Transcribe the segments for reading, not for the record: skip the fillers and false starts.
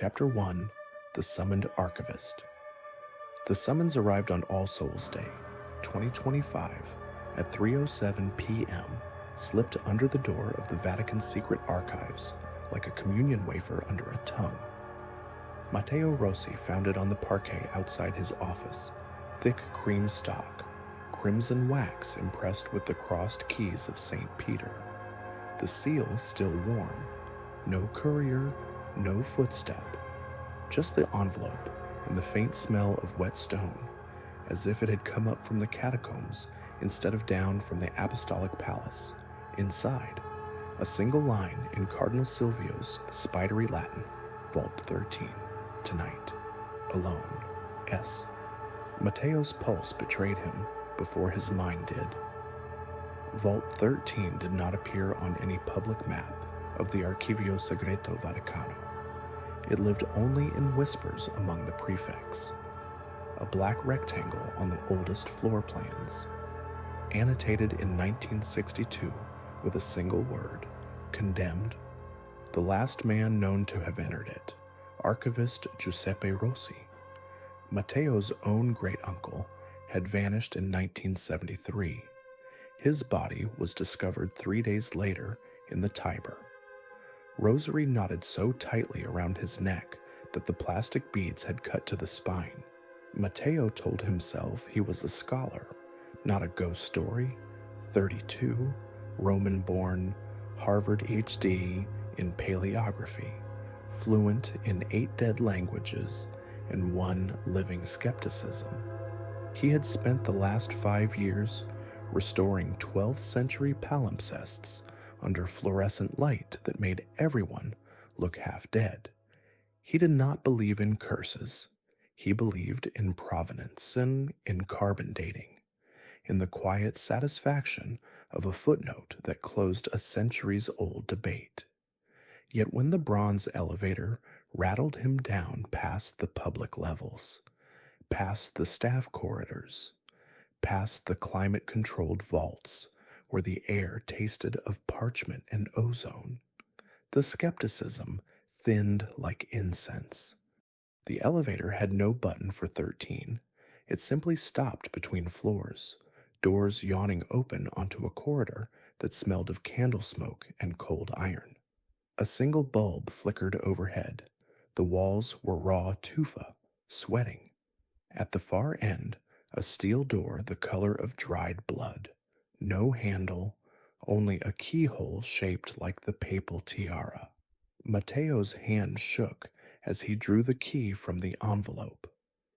Chapter 1, The Summoned Archivist. The summons arrived on All Souls Day, 2025, at 3:07 p.m., slipped under the door of the Vatican secret archives like a communion wafer under a tongue. Matteo Rossi found it on the parquet outside his office, thick cream stock, crimson wax impressed with the crossed keys of St. Peter. The seal still warm, no courier, no footstep, just the envelope and the faint smell of wet stone, as if it had come up from the catacombs instead of down from the apostolic palace. Inside, a single line in Cardinal Silvio's spidery Latin, Vault 13, tonight, alone, S. Matteo's pulse betrayed him before his mind did. Vault 13 did not appear on any public map of the Archivio Segreto Vaticano. It lived only in whispers among the prefects. A black rectangle on the oldest floor plans, annotated in 1962 with a single word, condemned, the last man known to have entered it, Archivist Giuseppe Rossi. Matteo's own great-uncle had vanished in 1973. His body was discovered 3 days later in the Tiber. Rosary knotted so tightly around his neck that the plastic beads had cut to the spine. Matteo told himself he was a scholar, not a ghost story. 32, Roman-born, Harvard HD in paleography, fluent in 8 dead languages and 1 living skepticism. He had spent the last 5 years restoring 12th century palimpsests under fluorescent light that made everyone look half dead. He did not believe in curses. He believed in provenance and in carbon dating, in the quiet satisfaction of a footnote that closed a centuries-old debate. Yet when the bronze elevator rattled him down past the public levels, past the staff corridors, past the climate-controlled vaults where the air tasted of parchment and ozone, the skepticism thinned like incense. The elevator had no button for 13. It simply stopped between floors, doors yawning open onto a corridor that smelled of candle smoke and cold iron. A single bulb flickered overhead. The walls were raw tufa, sweating. At the far end, a steel door the color of dried blood. No handle, only a keyhole shaped like the papal tiara. Matteo's hand shook as he drew the key from the envelope.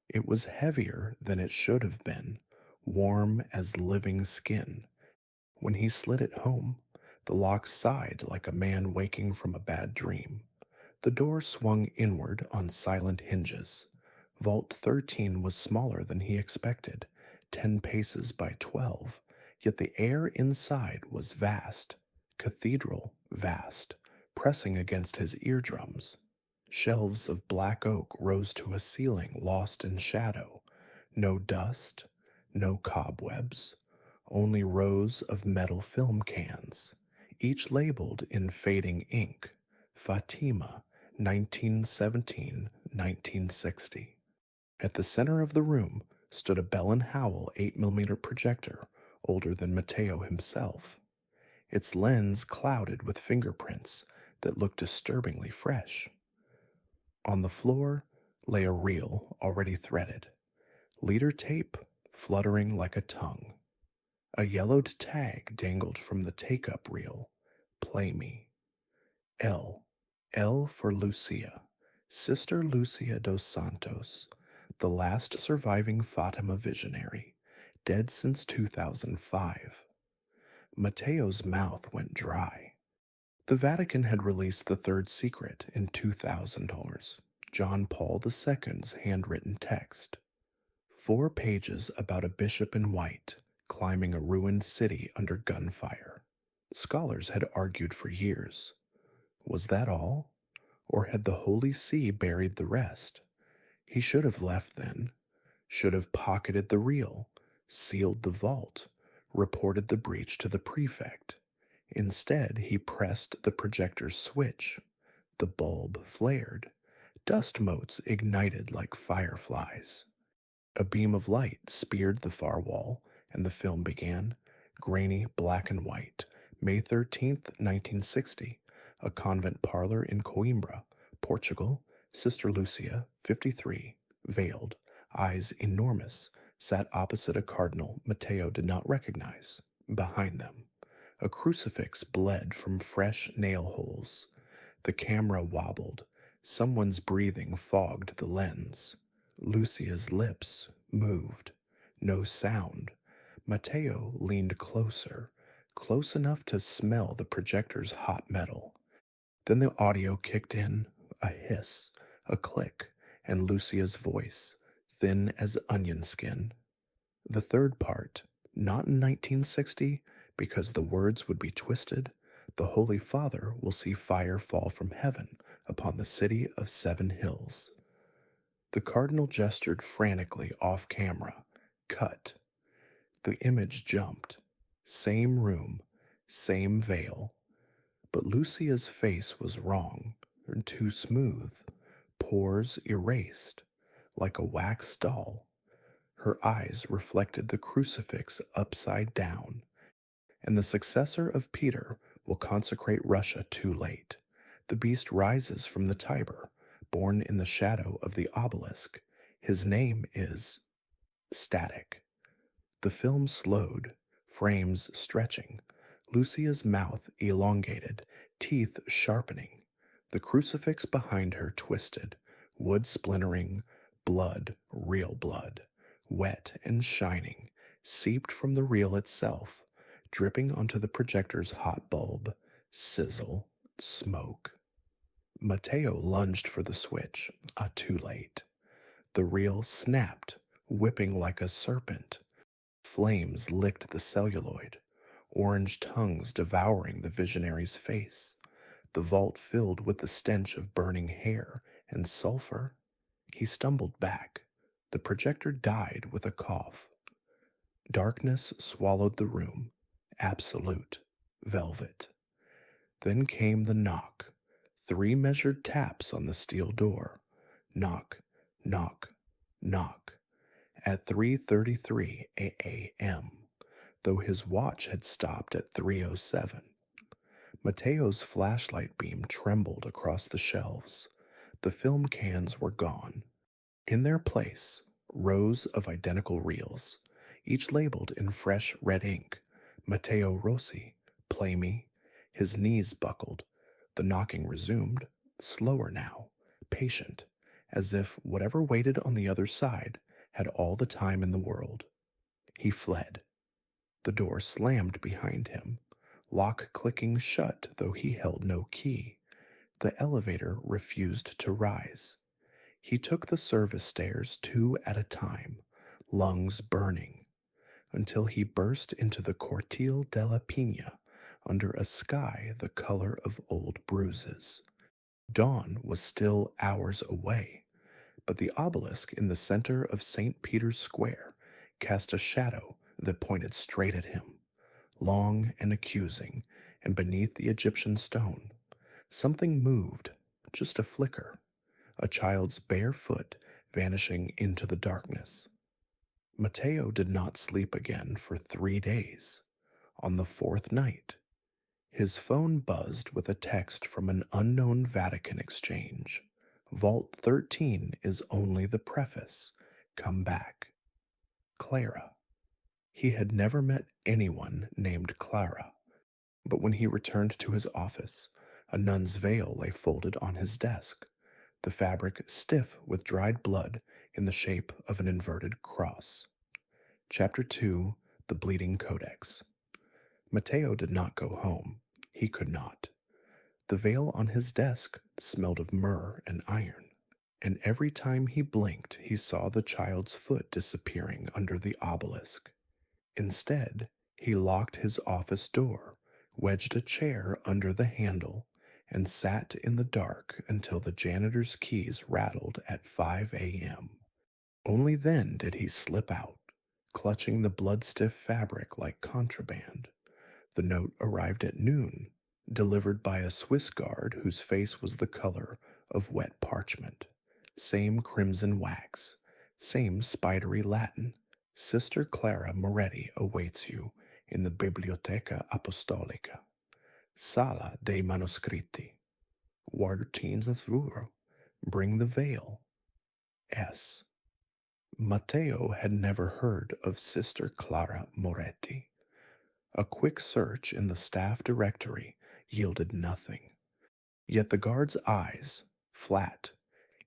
It was heavier than it should have been, warm as living skin. When he slid it home, the lock sighed like a man waking from a bad dream. The door swung inward on silent hinges. Vault 13 was smaller than he expected, 10 paces by 12. Yet the air inside was vast, cathedral vast, pressing against his eardrums. Shelves of black oak rose to a ceiling lost in shadow. No dust, no cobwebs, only rows of metal film cans, each labeled in fading ink, Fatima, 1917-1960. At the center of the room stood a Bell & Howell 8mm projector, older than Matteo himself, its lens clouded with fingerprints that looked disturbingly fresh. On the floor lay a reel already threaded, leader tape fluttering like a tongue. A yellowed tag dangled from the take-up reel, Play Me. L for Lucia, Sister Lucia dos Santos, the last surviving Fatima visionary, dead since 2005. Matteo's mouth went dry. The Vatican had released the third secret in 2000, John Paul II's handwritten text. 4 pages about a bishop in white climbing a ruined city under gunfire. Scholars had argued for years. Was that all? Or had the Holy See buried the rest? He should have left then, should have pocketed the reel, sealed the vault, reported the breach to the prefect. Instead, he pressed the projector's switch. The bulb flared. dust motes ignited like fireflies. A beam of light speared the far wall, and the film began, grainy black and white. May 13th, 1960, a convent parlor in Coimbra, Portugal. Sister Lucia, 53, veiled, eyes enormous, sat opposite a cardinal Matteo did not recognize. Behind them, a crucifix bled from fresh nail holes. The camera wobbled. Someone's breathing fogged the lens. Lucia's lips moved. No sound. Matteo leaned closer, close enough to smell the projector's hot metal. Then the audio kicked in, a hiss, a click, and Lucia's voice, thin as onion skin. The third part, not in 1960, because the words would be twisted. The Holy Father will see fire fall from heaven upon the city of 7 hills. The cardinal gestured frantically off camera. Cut. The image jumped. Same room, same veil. But Lucia's face was wrong, too smooth, pores erased, like a wax doll. Her eyes reflected the crucifix upside down, and the successor of Peter will consecrate Russia too late. The beast rises from the Tiber, born in the shadow of the obelisk. His name is Static. The film slowed, frames stretching, Lucia's mouth elongated, teeth sharpening. The crucifix behind her twisted, wood splintering, blood, real blood, wet and shining, seeped from the reel itself, dripping onto the projector's hot bulb. Sizzle, smoke. Matteo lunged for the switch. Too late. The reel snapped, whipping like a serpent. Flames licked the celluloid, orange tongues devouring the visionary's face. The vault filled with the stench of burning hair and sulfur. He stumbled back. The projector died with a cough. Darkness swallowed the room. Absolute. Velvet. Then came the knock. 3 measured taps on the steel door. Knock, knock, knock. At 3:33 a.m., though his watch had stopped at 3:07. Matteo's flashlight beam trembled across the shelves. The film cans were gone. In their place, rows of identical reels, each labeled in fresh red ink. Matteo Rossi, play me. His knees buckled. The knocking resumed, slower now, patient, as if whatever waited on the other side had all the time in the world. He fled. The door slammed behind him, lock clicking shut though he held no key. The elevator refused to rise. He took the service stairs 2 at a time, lungs burning, until he burst into the Cortile della Pina under a sky the color of old bruises. Dawn was still hours away, but the obelisk in the center of St. Peter's Square cast a shadow that pointed straight at him, long and accusing, and beneath the Egyptian stone, something moved, just a flicker, a child's bare foot vanishing into the darkness. Matteo did not sleep again for 3 days. On the 4th night, his phone buzzed with a text from an unknown Vatican exchange. Vault 13 is only the preface. Come back. Clara. He had never met anyone named Clara, but when he returned to his office, a nun's veil lay folded on his desk, the fabric stiff with dried blood in the shape of an inverted cross. Chapter 2, The Bleeding Codex. Matteo did not go home. He could not. The veil on his desk smelled of myrrh and iron, and every time he blinked he saw the child's foot disappearing under the obelisk. Instead, he locked his office door, wedged a chair under the handle, and sat in the dark until the janitor's keys rattled at 5 a.m. Only then did he slip out, clutching the blood-stiff fabric like contraband. The note arrived at noon, delivered by a Swiss guard whose face was the color of wet parchment. Same crimson wax, same spidery Latin. Sister Clara Moretti awaits you in the Biblioteca Apostolica, Sala dei Manoscritti. Wartines of Vuro, bring the veil. S. Matteo had never heard of Sister Clara Moretti. A quick search in the staff directory yielded nothing. Yet the guard's eyes, flat,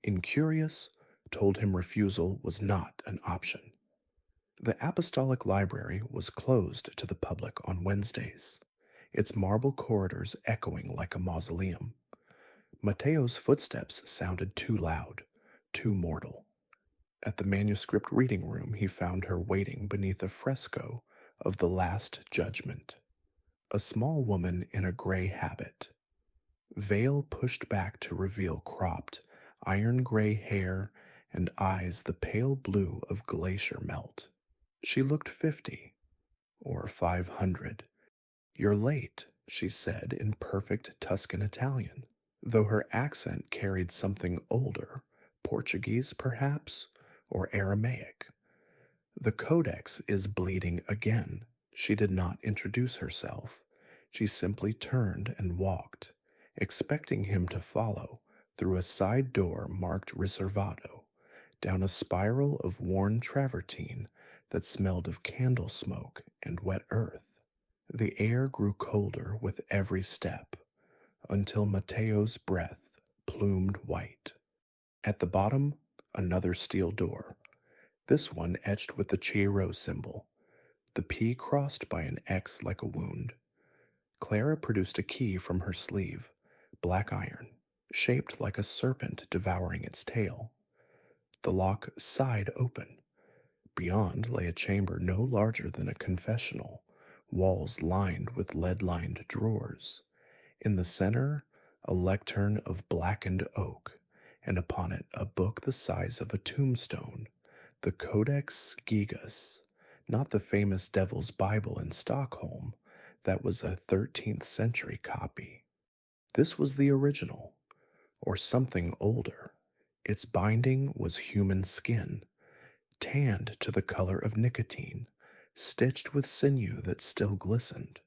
incurious, told him refusal was not an option. The Apostolic Library was closed to the public on Wednesdays, its marble corridors echoing like a mausoleum. Matteo's footsteps sounded too loud, too mortal. At the manuscript reading room, he found her waiting beneath a fresco of the Last Judgment. A small woman in a gray habit, veil pushed back to reveal cropped, iron gray hair and eyes the pale blue of glacier melt. She looked 50, or 500. You're late, she said in perfect Tuscan Italian, though her accent carried something older, Portuguese perhaps, or Aramaic. The Codex is bleeding again. She did not introduce herself. She simply turned and walked, expecting him to follow through a side door marked Riservato, down a spiral of worn travertine that smelled of candle smoke and wet earth. The air grew colder with every step, until Matteo's breath plumed white. At the bottom, another steel door, this one etched with the Chi-Rho symbol, the P crossed by an X like a wound. Clara produced a key from her sleeve, black iron, shaped like a serpent devouring its tail. The lock sighed open. Beyond lay a chamber no larger than a confessional, walls lined with lead-lined drawers. In the center, a lectern of blackened oak, and upon it a book the size of a tombstone, the Codex Gigas, not the famous Devil's Bible in Stockholm. That was a 13th century copy. This was the original, or something older. Its binding was human skin, tanned to the color of nicotine, stitched with sinew that still glistened.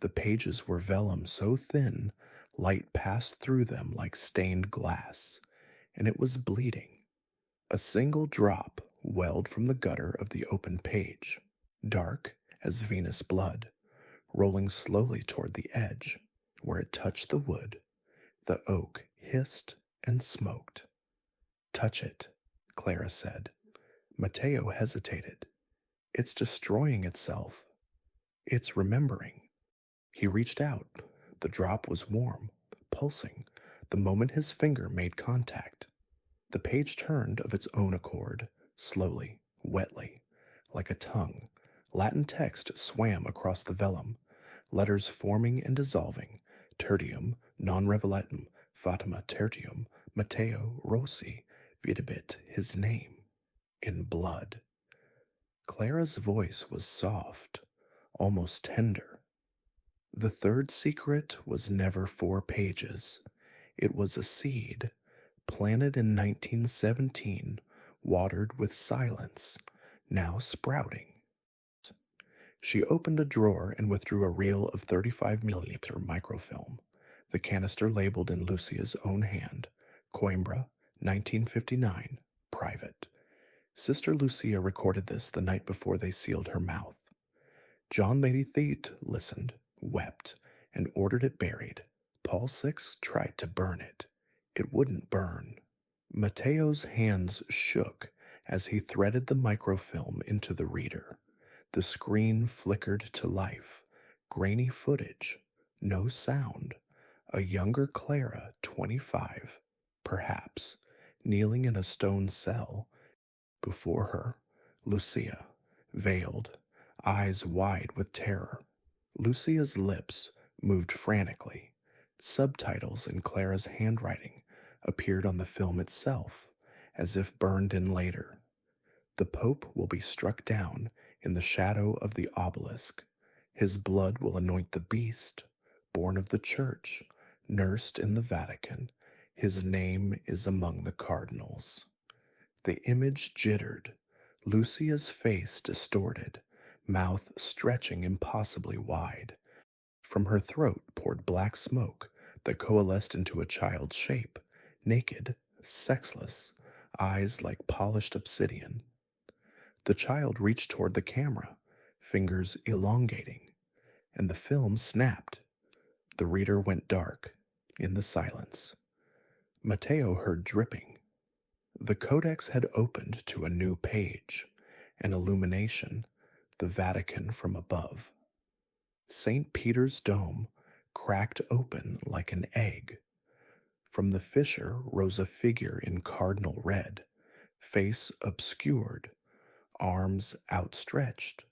The pages were vellum so thin, light passed through them like stained glass, and it was bleeding. A single drop welled from the gutter of the open page, dark as venous blood, rolling slowly toward the edge. Where it touched the wood, the oak hissed and smoked. Touch it, Clara said. Matteo hesitated. It's destroying itself. It's remembering. He reached out. The drop was warm, pulsing, the moment his finger made contact. The page turned of its own accord, slowly, wetly, like a tongue. Latin text swam across the vellum, letters forming and dissolving, tertium, non revelatum, Fatima tertium, Matteo Rossi, videbit, his name, in blood. Clara's voice was soft, almost tender. The third secret was never 4 pages. It was a seed, planted in 1917, watered with silence, now sprouting. She opened a drawer and withdrew a reel of 35mm microfilm, the canister labeled in Lucia's own hand, Coimbra, 1959, private. Sister Lucia recorded this the night before they sealed her mouth. John Médicis listened, wept, and ordered it buried. Paul VI tried to burn it. It wouldn't burn. Matteo's hands shook as he threaded the microfilm into the reader. The screen flickered to life. Grainy footage. No sound. A younger Clara, 25, perhaps, kneeling in a stone cell. Before her, Lucia, veiled, eyes wide with terror. Lucia's lips moved frantically. Subtitles in Clara's handwriting appeared on the film itself, as if burned in later. The Pope will be struck down in the shadow of the obelisk. His blood will anoint the beast, born of the Church, nursed in the Vatican. His name is among the cardinals. The image jittered, Lucia's face distorted, mouth stretching impossibly wide. From her throat poured black smoke that coalesced into a child's shape, naked, sexless, eyes like polished obsidian. The child reached toward the camera, fingers elongating, and the film snapped. The reader went dark in the silence. Matteo heard dripping. The Codex had opened to a new page, an illumination, the Vatican from above. St. Peter's dome cracked open like an egg. From the fissure rose a figure in cardinal red, face obscured, arms outstretched.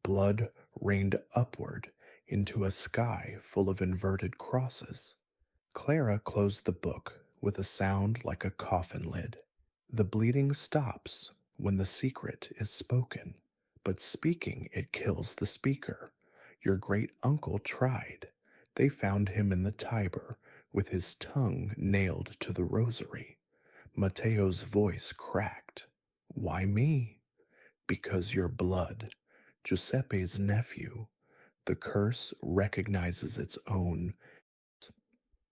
Blood rained upward into a sky full of inverted crosses. Clara closed the book with a sound like a coffin lid. The bleeding stops when the secret is spoken, but speaking it kills the speaker. Your great uncle tried. They found him in the Tiber with his tongue nailed to the rosary. Matteo's voice cracked. Why me? Because your blood, Giuseppe's nephew. The curse recognizes its own.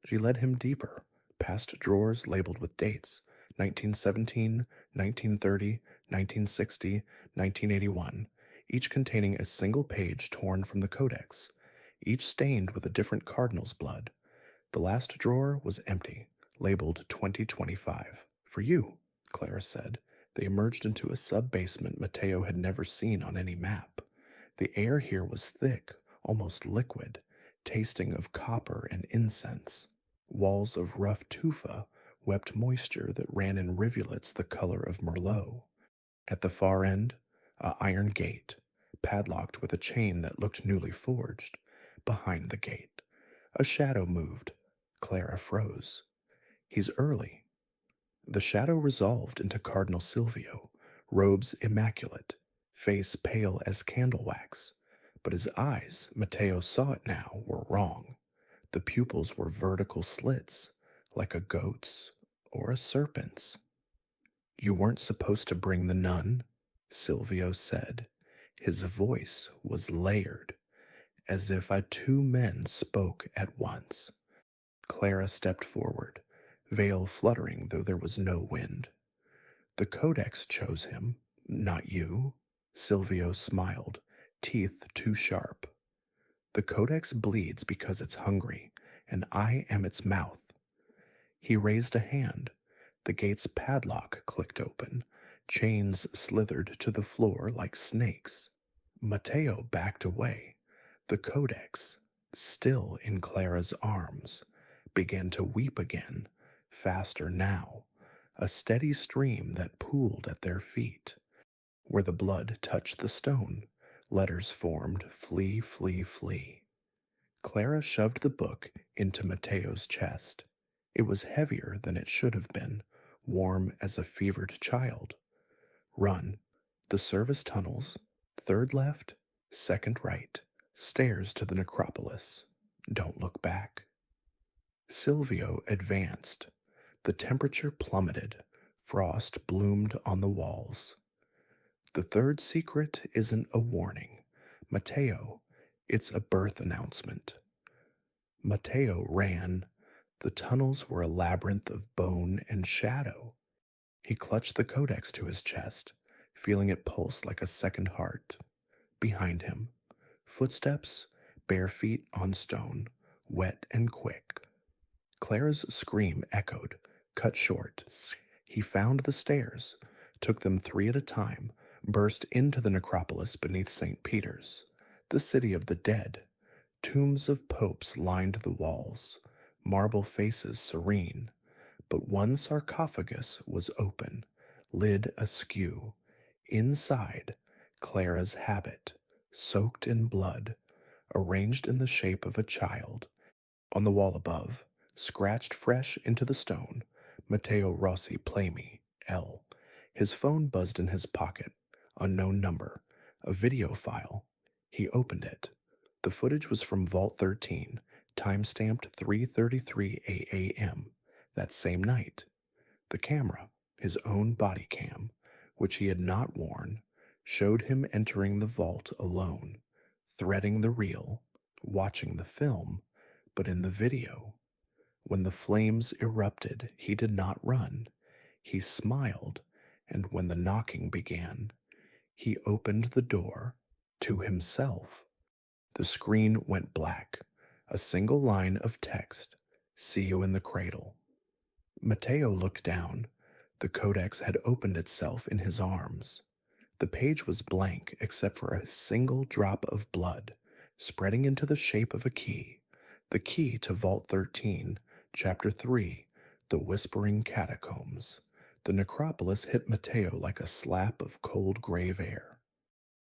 She led him deeper, past drawers labeled with dates 1917, 1930, 1960, 1981, each containing a single page torn from the Codex, each stained with a different cardinal's blood. The last drawer was empty, labeled 2025. For you, Clara said. They emerged into a sub-basement Matteo had never seen on any map. The air here was thick, almost liquid, tasting of copper and incense. Walls of rough tufa wept moisture that ran in rivulets the color of Merlot. At the far end, an iron gate, padlocked with a chain that looked newly forged. Behind the gate, a shadow moved. Clara froze. He's early. The shadow resolved into Cardinal Silvio, robes immaculate, face pale as candle wax. But his eyes, Matteo saw it now, were wrong. The pupils were vertical slits, like a goat's or a serpent's. You weren't supposed to bring the nun, Silvio said. His voice was layered, as if two men spoke at once. Clara stepped forward, veil fluttering though there was no wind. The Codex chose him, not you. Silvio smiled, teeth too sharp. The Codex bleeds because it's hungry, and I am its mouth. He raised a hand. The gate's padlock clicked open. Chains slithered to the floor like snakes. Matteo backed away. The Codex, still in Clara's arms, began to weep again, faster now, a steady stream that pooled at their feet. Where the blood touched the stone, letters formed, flee, flee, flee. Clara shoved the book into Matteo's chest. It was heavier than it should have been, warm as a fevered child. Run. The service tunnels, third left, second right, stairs to the necropolis. Don't look back. Silvio advanced. The temperature plummeted. Frost bloomed on the walls. The third secret isn't a warning. Matteo, it's a birth announcement. Matteo ran. The tunnels were a labyrinth of bone and shadow. He clutched the Codex to his chest, feeling it pulse like a second heart. Behind him, footsteps, bare feet on stone, wet and quick. Clara's scream echoed, cut short. He found the stairs, took them 3 at a time, burst into the necropolis beneath St. Peter's, the city of the dead. Tombs of popes lined the walls, marble faces serene, but one sarcophagus was open, lid askew. Inside, Clara's habit, soaked in blood, arranged in the shape of a child. On the wall above, scratched fresh into the stone, Matteo Rossi Play Me, L. His phone buzzed in his pocket. Unknown number. A video file. He opened it. The footage was from Vault 13, time-stamped 3:33 a.m. That same night, the camera, his own body cam, which he had not worn, showed him entering the vault alone, threading the reel, watching the film, but in the video, when the flames erupted, he did not run. He smiled, and when the knocking began, he opened the door to himself. The screen went black, a single line of text, "See you in the cradle." Matteo looked down. The Codex had opened itself in his arms. The page was blank except for a single drop of blood, spreading into the shape of a key, the key to Vault 13, Chapter 3, The Whispering Catacombs. The necropolis hit Matteo like a slap of cold grave air.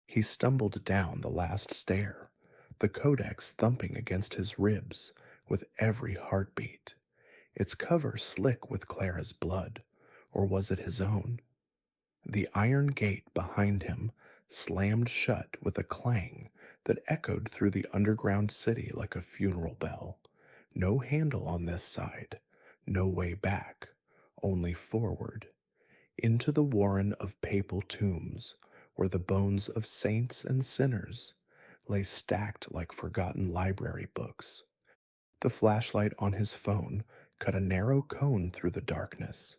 He stumbled down the last stair, the Codex thumping against his ribs with every heartbeat, its cover slick with Clara's blood, or was it his own? The iron gate behind him slammed shut with a clang that echoed through the underground city like a funeral bell. No handle on this side, no way back, only forward, into the warren of papal tombs, where the bones of saints and sinners lay stacked like forgotten library books. The flashlight on his phone cut a narrow cone through the darkness,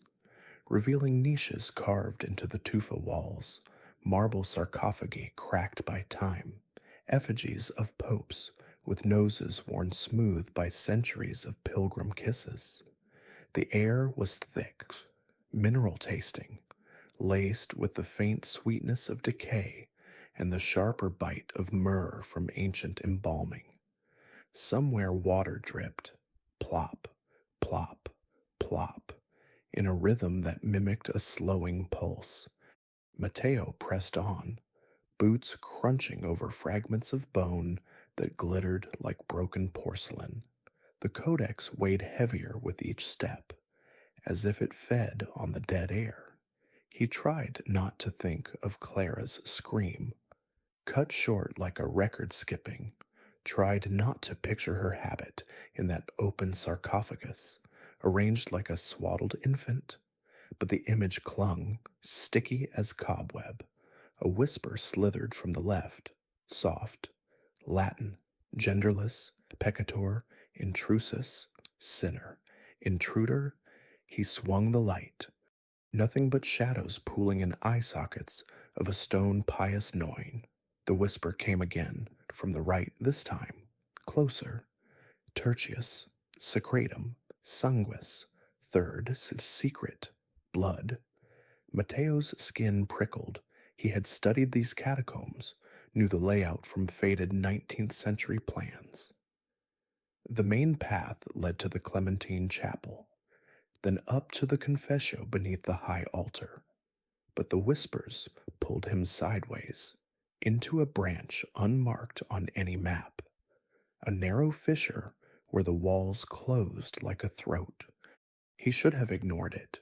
revealing niches carved into the tufa walls, marble sarcophagi cracked by time, effigies of popes with noses worn smooth by centuries of pilgrim kisses. The air was thick, mineral-tasting, laced with the faint sweetness of decay and the sharper bite of myrrh from ancient embalming. Somewhere water dripped, plop, plop, plop, in a rhythm that mimicked a slowing pulse. Matteo pressed on, boots crunching over fragments of bone that glittered like broken porcelain. The Codex weighed heavier with each step, as if it fed on the dead air. He tried not to think of Clara's scream, cut short like a record skipping, tried not to picture her habit in that open sarcophagus, arranged like a swaddled infant, but the image clung, sticky as cobweb. A whisper slithered from the left, soft, Latin, genderless, peccator, intrusus, sinner, intruder. He swung the light, nothing but shadows pooling in eye sockets of a stone pious knowing. The whisper came again, from the right this time, closer. Tertius, secretum, sanguis, third, secret, blood. Matteo's skin prickled. He had studied these catacombs, knew the layout from faded 19th century plans. The main path led to the Clementine Chapel, then up to the confessio beneath the high altar. But the whispers pulled him sideways, into a branch unmarked on any map, a narrow fissure where the walls closed like a throat. He should have ignored it,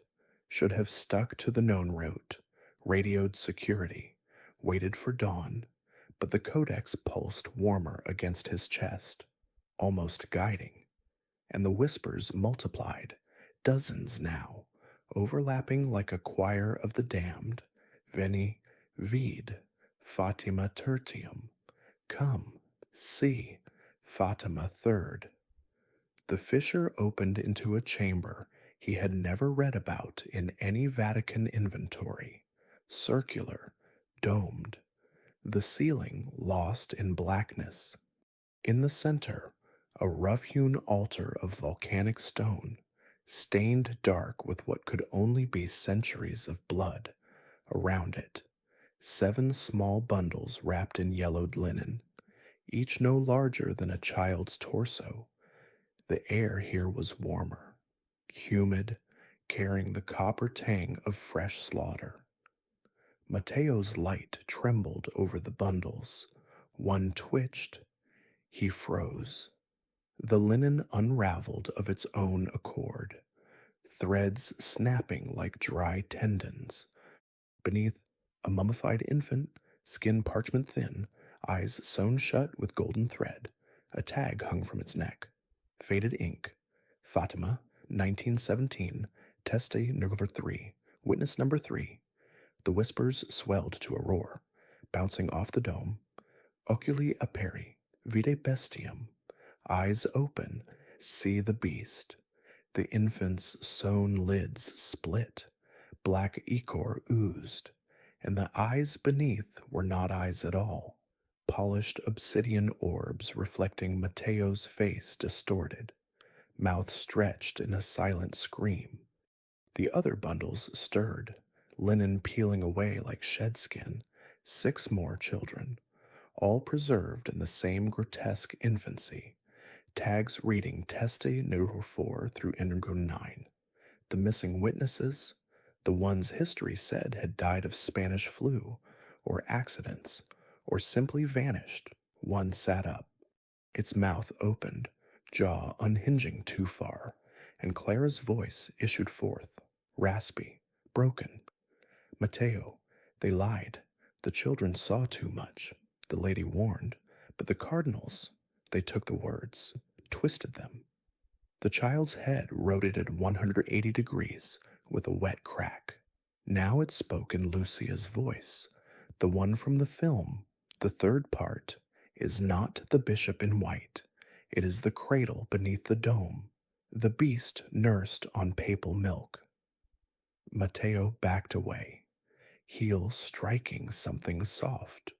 should have stuck to the known route, radioed security, waited for dawn, but the Codex pulsed warmer against his chest, almost guiding, and the whispers multiplied, dozens now, overlapping like a choir of the damned. Veni, vide, Fatima tertium. Come, see, Fatima third. The fissure opened into a chamber he had never read about in any Vatican inventory, circular, domed, the ceiling lost in blackness. In the center, a rough-hewn altar of volcanic stone, stained dark with what could only be centuries of blood. Around it, 7 small bundles wrapped in yellowed linen, each no larger than a child's torso. The air here was warmer, humid, carrying the copper tang of fresh slaughter. Matteo's light trembled over the bundles. One twitched. He froze. The linen unraveled of its own accord, threads snapping like dry tendons. Beneath, a mummified infant, skin parchment thin, eyes sewn shut with golden thread. A tag hung from its neck. Faded ink. Fatima, 1917, Teste number 3, witness number 3. The whispers swelled to a roar, bouncing off the dome. Oculi aperi, vide bestium. Eyes open, see the beast. The infant's sewn lids split. Black ichor oozed, and the eyes beneath were not eyes at all. Polished obsidian orbs reflecting Mateo's face distorted, mouth stretched in a silent scream. The other bundles stirred, linen peeling away like shed skin. 6 more children, all preserved in the same grotesque infancy. Tags reading Teste number 4 through Indigo 9. The missing witnesses, the ones history said had died of Spanish flu, or accidents, or simply vanished. One sat up, its mouth opened, jaw unhinging too far, and Clara's voice issued forth, raspy, broken. Mateo, they lied. The children saw too much. The lady warned, but the cardinals, they took the words, twisted them. The child's head rotated 180 degrees with a wet crack. Now it spoke in Lucia's voice, the one from the film. The third part is not the bishop in white. It is the cradle beneath the dome, the beast nursed on papal milk. Mateo backed away, heel striking something soft.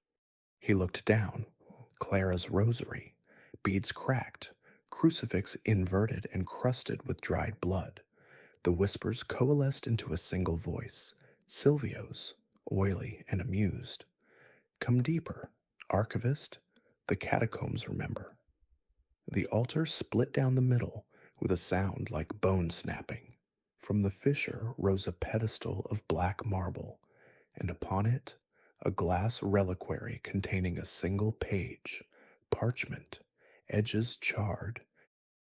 He looked down, Clara's rosary, beads cracked, crucifix inverted and crusted with dried blood. The whispers coalesced into a single voice, Silvio's, oily and amused. Come deeper, Archivist, the catacombs remember. The altar split down the middle with a sound like bone snapping. From the fissure rose a pedestal of black marble, and upon it a glass reliquary containing a single page, parchment, edges charred.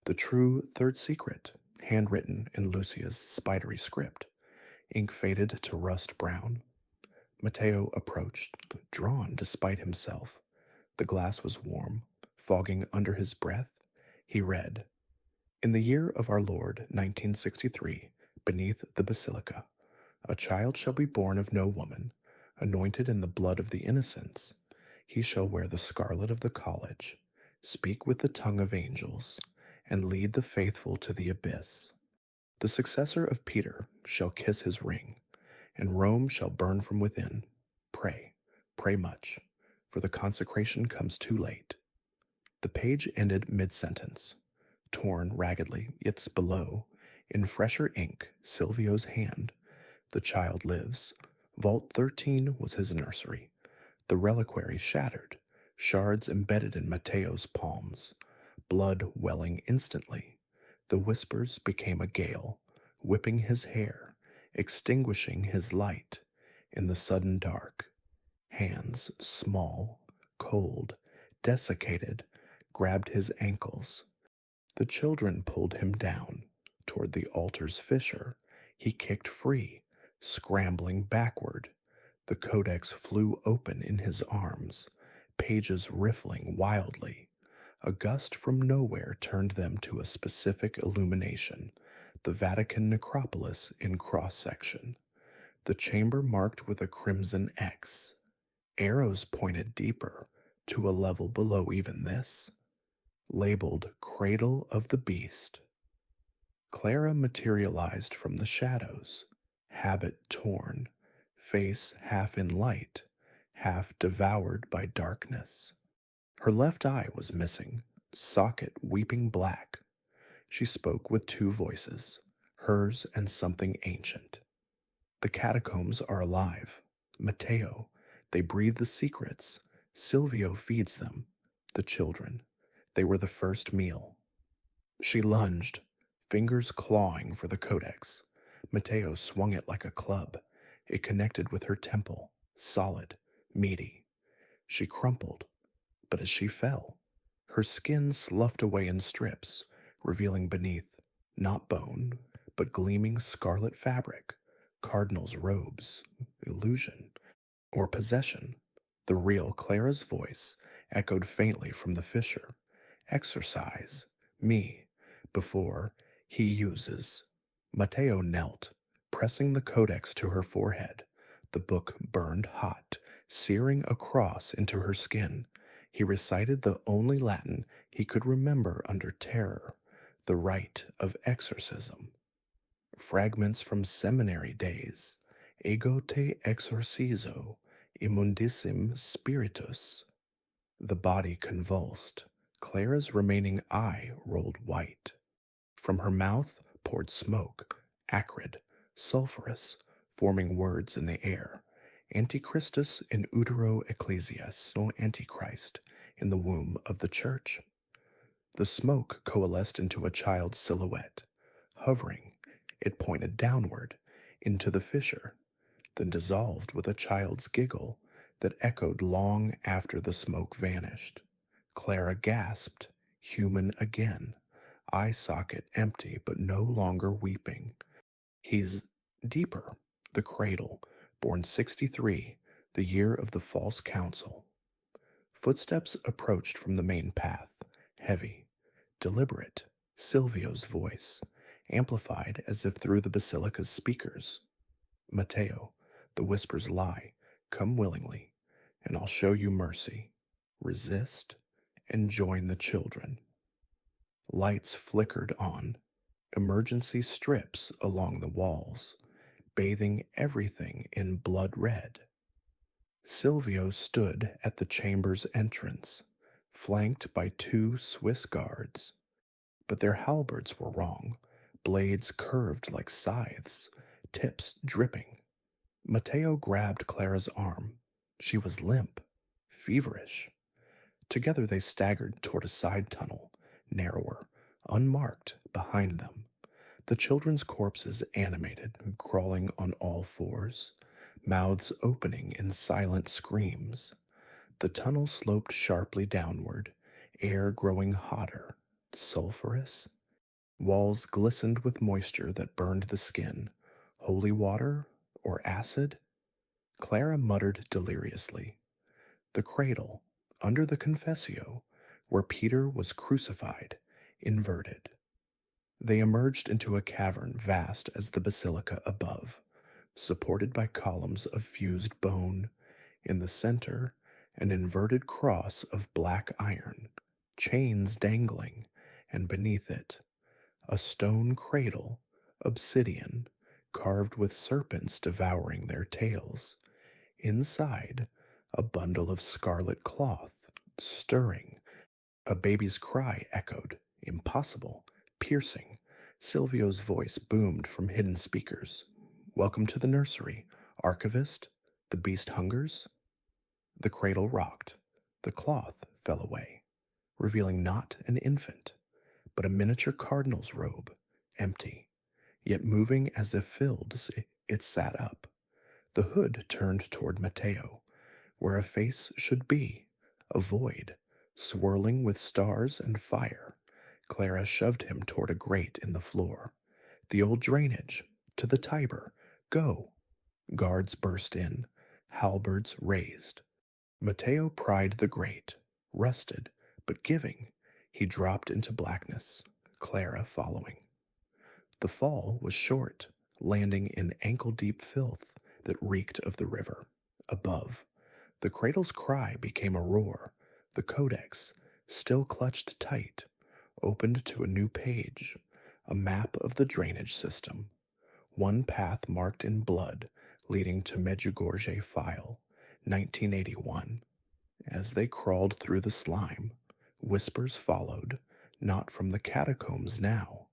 The true third secret, handwritten in Lucia's spidery script, ink faded to rust brown. Mateo approached, drawn despite himself. The glass was warm, fogging under his breath. He read, In the year of our Lord, 1963, beneath the basilica, a child shall be born of no woman, anointed in the blood of the innocents. He shall wear the scarlet of the college, speak with the tongue of angels, and lead the faithful to the abyss. The successor of Peter shall kiss his ring, and Rome shall burn from within. Pray, pray much, for the consecration comes too late. The page ended mid-sentence, torn raggedly, yet below, in fresher ink, Silvio's hand. The child lives. Vault 13 was his nursery. The reliquary shattered, shards embedded in Mateo's palms, blood welling instantly. The whispers became a gale, whipping his hair, extinguishing his light. In the sudden dark, hands, small, cold, desiccated, grabbed his ankles. The children pulled him down. Toward the altar's fissure, he kicked free, scrambling backward. The Codex flew open in his arms, pages riffling wildly. A gust from nowhere turned them to a specific illumination, the Vatican necropolis in cross-section. The chamber marked with a crimson X. Arrows pointed deeper, to a level below even this, labeled Cradle of the Beast. Clara materialized from the shadows, habit torn, face half in light, half devoured by darkness. Her left eye was missing, socket weeping black. She spoke with 2 voices, hers and something ancient. The catacombs are alive. Mateo, they breathe the secrets. Silvio feeds them. The children, they were the first meal. She lunged, fingers clawing for the Codex. Mateo swung it like a club. It connected with her temple, solid, meaty. She crumpled, but as she fell, her skin sloughed away in strips, revealing beneath, not bone, but gleaming scarlet fabric, cardinal's robes, illusion, or possession. The real Clara's voice echoed faintly from the fissure. Exorcise, me, before, He uses. Matteo knelt, pressing the Codex to her forehead. The book burned hot, searing across into her skin. He recited the only Latin he could remember under terror, the rite of exorcism. Fragments from seminary days. Ego te exorcizo, immundissim spiritus. The body convulsed. Clara's remaining eye rolled white. From her mouth poured smoke, acrid, sulphurous, forming words in the air. Antichristus in utero ecclesias, no Antichrist, in the womb of the church. The smoke coalesced into a child's silhouette. Hovering, it pointed downward, into the fissure, then dissolved with a child's giggle that echoed long after the smoke vanished. Clara gasped, human again, eye socket empty but no longer weeping. He's deeper, the cradle, born 63, the year of the false council. Footsteps approached from the main path, heavy, deliberate, Silvio's voice, amplified as if through the basilica's speakers. Matteo, the whispers lie, come willingly, and I'll show you mercy. Resist and join the children. Lights flickered on, emergency strips along the walls, bathing everything in blood red. Silvio stood at the chamber's entrance, flanked by 2 Swiss guards. But their halberds were wrong, blades curved like scythes, tips dripping. Matteo grabbed Clara's arm. She was limp, feverish. Together they staggered toward a side tunnel, narrower, unmarked, behind them. The children's corpses animated, crawling on all fours, mouths opening in silent screams. The tunnel sloped sharply downward, air growing hotter, sulphurous. Walls glistened with moisture that burned the skin. Holy water or acid? Clara muttered deliriously. The cradle, under the confessio, where Peter was crucified, inverted. They emerged into a cavern vast as the basilica above, supported by columns of fused bone. In the center, an inverted cross of black iron, chains dangling, and beneath it, a stone cradle, obsidian, carved with serpents devouring their tails. Inside, a bundle of scarlet cloth, stirring. A baby's cry echoed, impossible, piercing. Silvio's voice boomed from hidden speakers. Welcome to the nursery, Archivist. The beast hungers? The cradle rocked. The cloth fell away, revealing not an infant, but a miniature cardinal's robe, empty, yet moving as if filled. It sat up. The hood turned toward Matteo, where a face should be, a void, swirling with stars and fire. Clara shoved him toward a grate in the floor. The old drainage, to the Tiber, go. Guards burst in, halberds raised. Matteo pried the grate, rusted, but giving. He dropped into blackness, Clara following. The fall was short, landing in ankle-deep filth that reeked of the river. Above, the cradle's cry became a roar. The Codex, still clutched tight, opened to a new page, a map of the drainage system. One path marked in blood, leading to Medjugorje File, 1981. As they crawled through the slime, whispers followed, not from the catacombs now,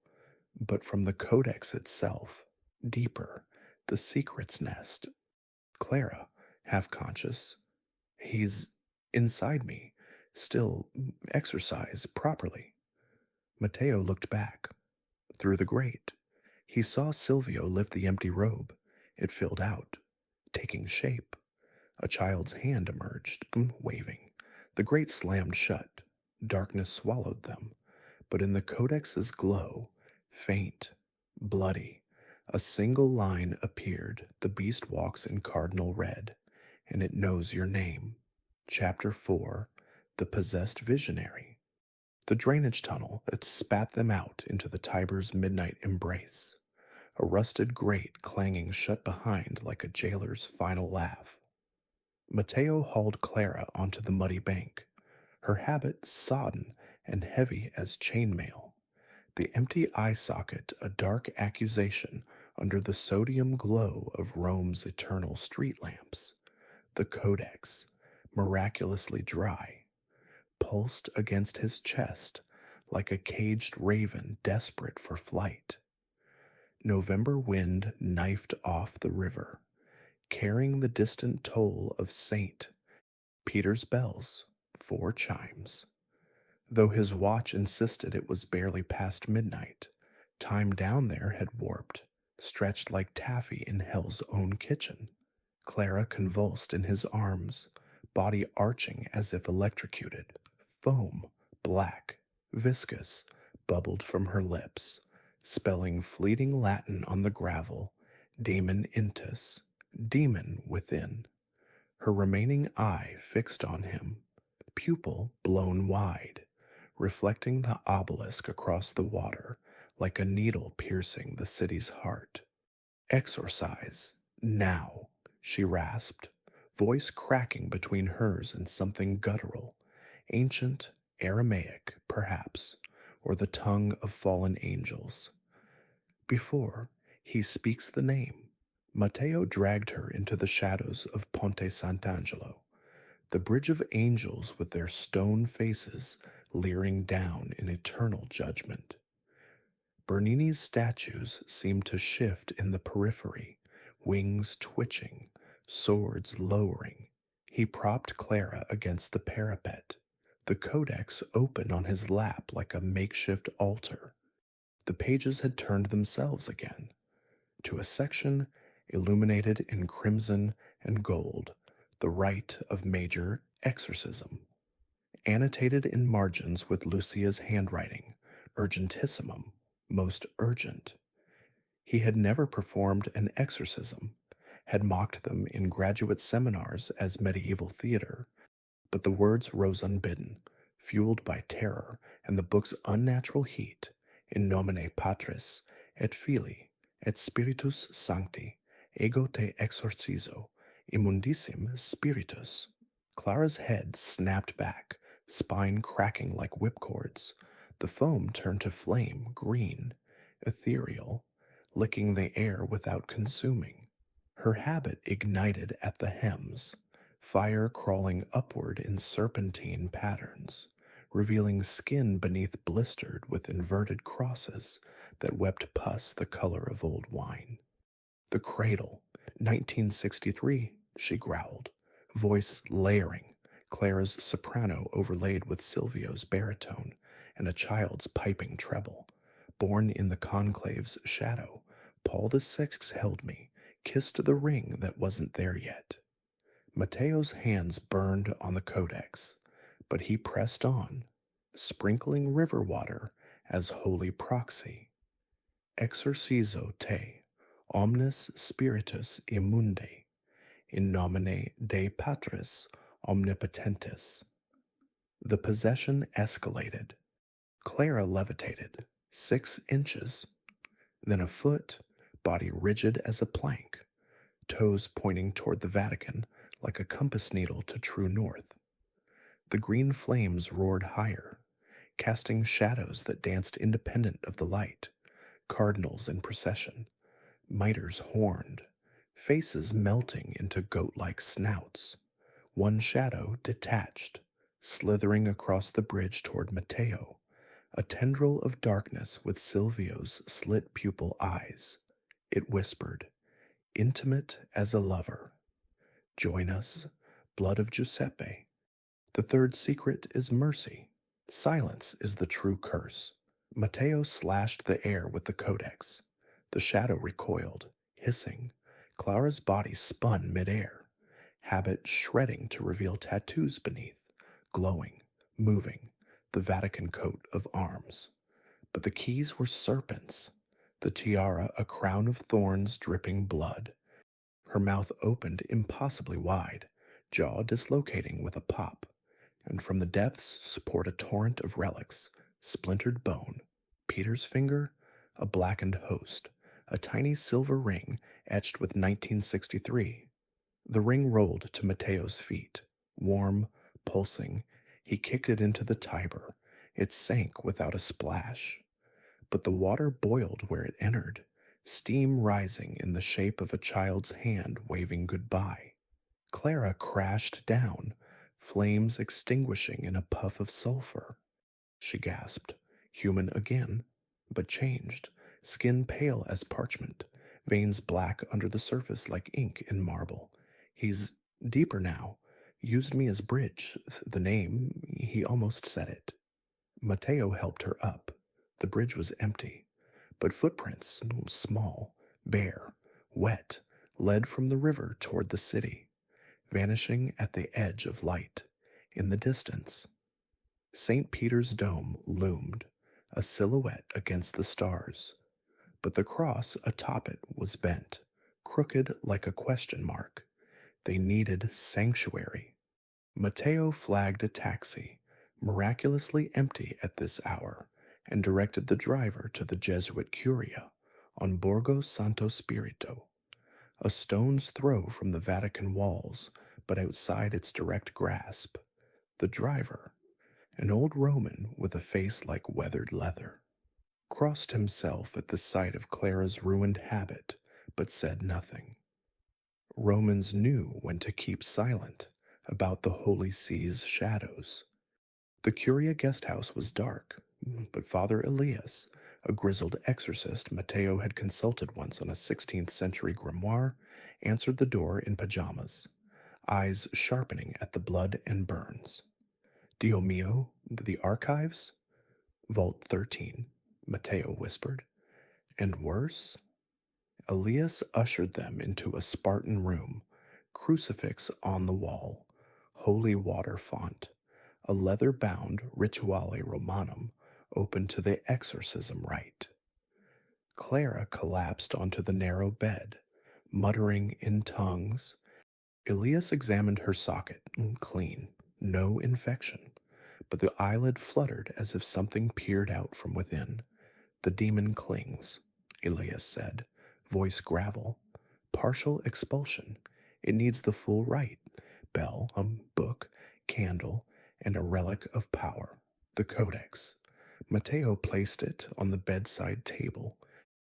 but from the Codex itself, deeper, the secret's nest. Clara, half-conscious. He's inside me, still exercise properly. Matteo looked back. Through the grate, he saw Silvio lift the empty robe. It filled out, taking shape. A child's hand emerged, waving. The grate slammed shut. Darkness swallowed them. But in the Codex's glow, faint, bloody, a single line appeared. The beast walks in cardinal red, and it knows your name. Chapter 4, The Possessed Visionary. the drainage tunnel that spat them out into the Tiber's midnight embrace, a rusted grate clanging shut behind like a jailer's final laugh. Matteo hauled Clara onto the muddy bank, her habit sodden and heavy as chainmail, the empty eye socket a dark accusation under the sodium glow of Rome's eternal street lamps, the Codex, miraculously dry, pulsed against his chest like a caged raven desperate for flight. November wind knifed off the river, carrying the distant toll of St. Peter's bells, 4 chimes. Though his watch insisted it was barely past midnight, time down there had warped, stretched like taffy in hell's own kitchen. Clara convulsed in his arms, body arching as if electrocuted. Foam, black, viscous, bubbled from her lips, spelling fleeting Latin on the gravel, Daemon intus, demon within. Her remaining eye fixed on him, pupil blown wide, reflecting the obelisk across the water like a needle piercing the city's heart. Exorcise, now, she rasped, voice cracking between hers and something guttural, ancient, Aramaic, perhaps, or the tongue of fallen angels. Before he speaks the name, Matteo dragged her into the shadows of Ponte Sant'Angelo, the bridge of angels with their stone faces leering down in eternal judgment. Bernini's statues seemed to shift in the periphery, wings twitching, swords lowering. He propped Clara against the parapet, the Codex open on his lap like a makeshift altar. The pages had turned themselves again, to a section illuminated in crimson and gold, the rite of major exorcism, annotated in margins with Lucia's handwriting, urgentissimum, most urgent. He had never performed an exorcism, had mocked them in graduate seminars as medieval theater, but the words rose unbidden, fueled by terror and the book's unnatural heat, in nomine Patris, et Filii, et Spiritus Sancti, ego te exorcizo, immundissim spiritus. Clara's head snapped back, spine cracking like whipcords. The foam turned to flame, green, ethereal, licking the air without consuming. Her habit ignited at the hems, fire crawling upward in serpentine patterns, revealing skin beneath blistered with inverted crosses that wept pus the color of old wine. The cradle, 1963, she growled, voice layering, Clara's soprano overlaid with Silvio's baritone and a child's piping treble. Born in the conclave's shadow, Paul VI held me, kissed the ring that wasn't there yet. Matteo's hands burned on the Codex, but he pressed on, sprinkling river water as holy proxy. Exorcizo te, omnes spiritus immundi, in nomine Dei Patris omnipotentis. The possession escalated. Clara levitated 6 inches, then a foot, body rigid as a plank, toes pointing toward the Vatican like a compass needle to true north. The green flames roared higher, casting shadows that danced independent of the light, cardinals in procession, mitres horned, faces melting into goat-like snouts. One shadow detached, slithering across the bridge toward Matteo, a tendril of darkness with Silvio's slit pupil eyes. It whispered, intimate as a lover. Join us, blood of Giuseppe. The third secret is mercy. Silence is the true curse. Matteo slashed the air with the Codex. The shadow recoiled, hissing. Clara's body spun midair, habit shredding to reveal tattoos beneath, glowing, moving, the Vatican coat of arms. But the keys were serpents, the tiara a crown of thorns dripping blood. Her mouth opened impossibly wide, jaw dislocating with a pop, and from the depths poured a torrent of relics, splintered bone, Peter's finger, a blackened host, a tiny silver ring etched with 1963. The ring rolled to Mateo's feet, warm, pulsing. He kicked it into the Tiber. It sank without a splash. But the water boiled where it entered, steam rising in the shape of a child's hand waving goodbye. Clara crashed down, flames extinguishing in a puff of sulfur. She gasped, human again, but changed, skin pale as parchment, veins black under the surface like ink in marble. He's deeper now, used me as bridge, the name, he almost said it. Mateo helped her up. The bridge was empty, but footprints, small, bare, wet, led from the river toward the city, vanishing at the edge of light. In the distance, St. Peter's dome loomed, a silhouette against the stars, but the cross atop it was bent, crooked like a question mark. They needed sanctuary. Mateo flagged a taxi, miraculously empty at this hour, and directed the driver to the Jesuit Curia on Borgo Santo Spirito, a stone's throw from the Vatican walls, but outside its direct grasp. The driver, an old Roman with a face like weathered leather, crossed himself at the sight of Clara's ruined habit, but said nothing. Romans knew when to keep silent about the Holy See's shadows. The Curia guest house was dark, but Father Elias, a grizzled exorcist Mateo had consulted once on a 16th century grimoire, answered the door in pajamas, eyes sharpening at the blood and burns. Dio mio, the archives? Vault 13, Mateo whispered. And worse? Elias ushered them into a Spartan room, crucifix on the wall, holy water font, a leather-bound Rituale Romanum open to the exorcism rite. Clara collapsed onto the narrow bed, muttering in tongues. Elias examined her socket, clean, no infection, but the eyelid fluttered as if something peered out from within. The demon clings, Elias said, voice gravel. Partial expulsion. It needs the full rite. Bell, book, candle, and a relic of power, the Codex. Mateo placed it on the bedside table.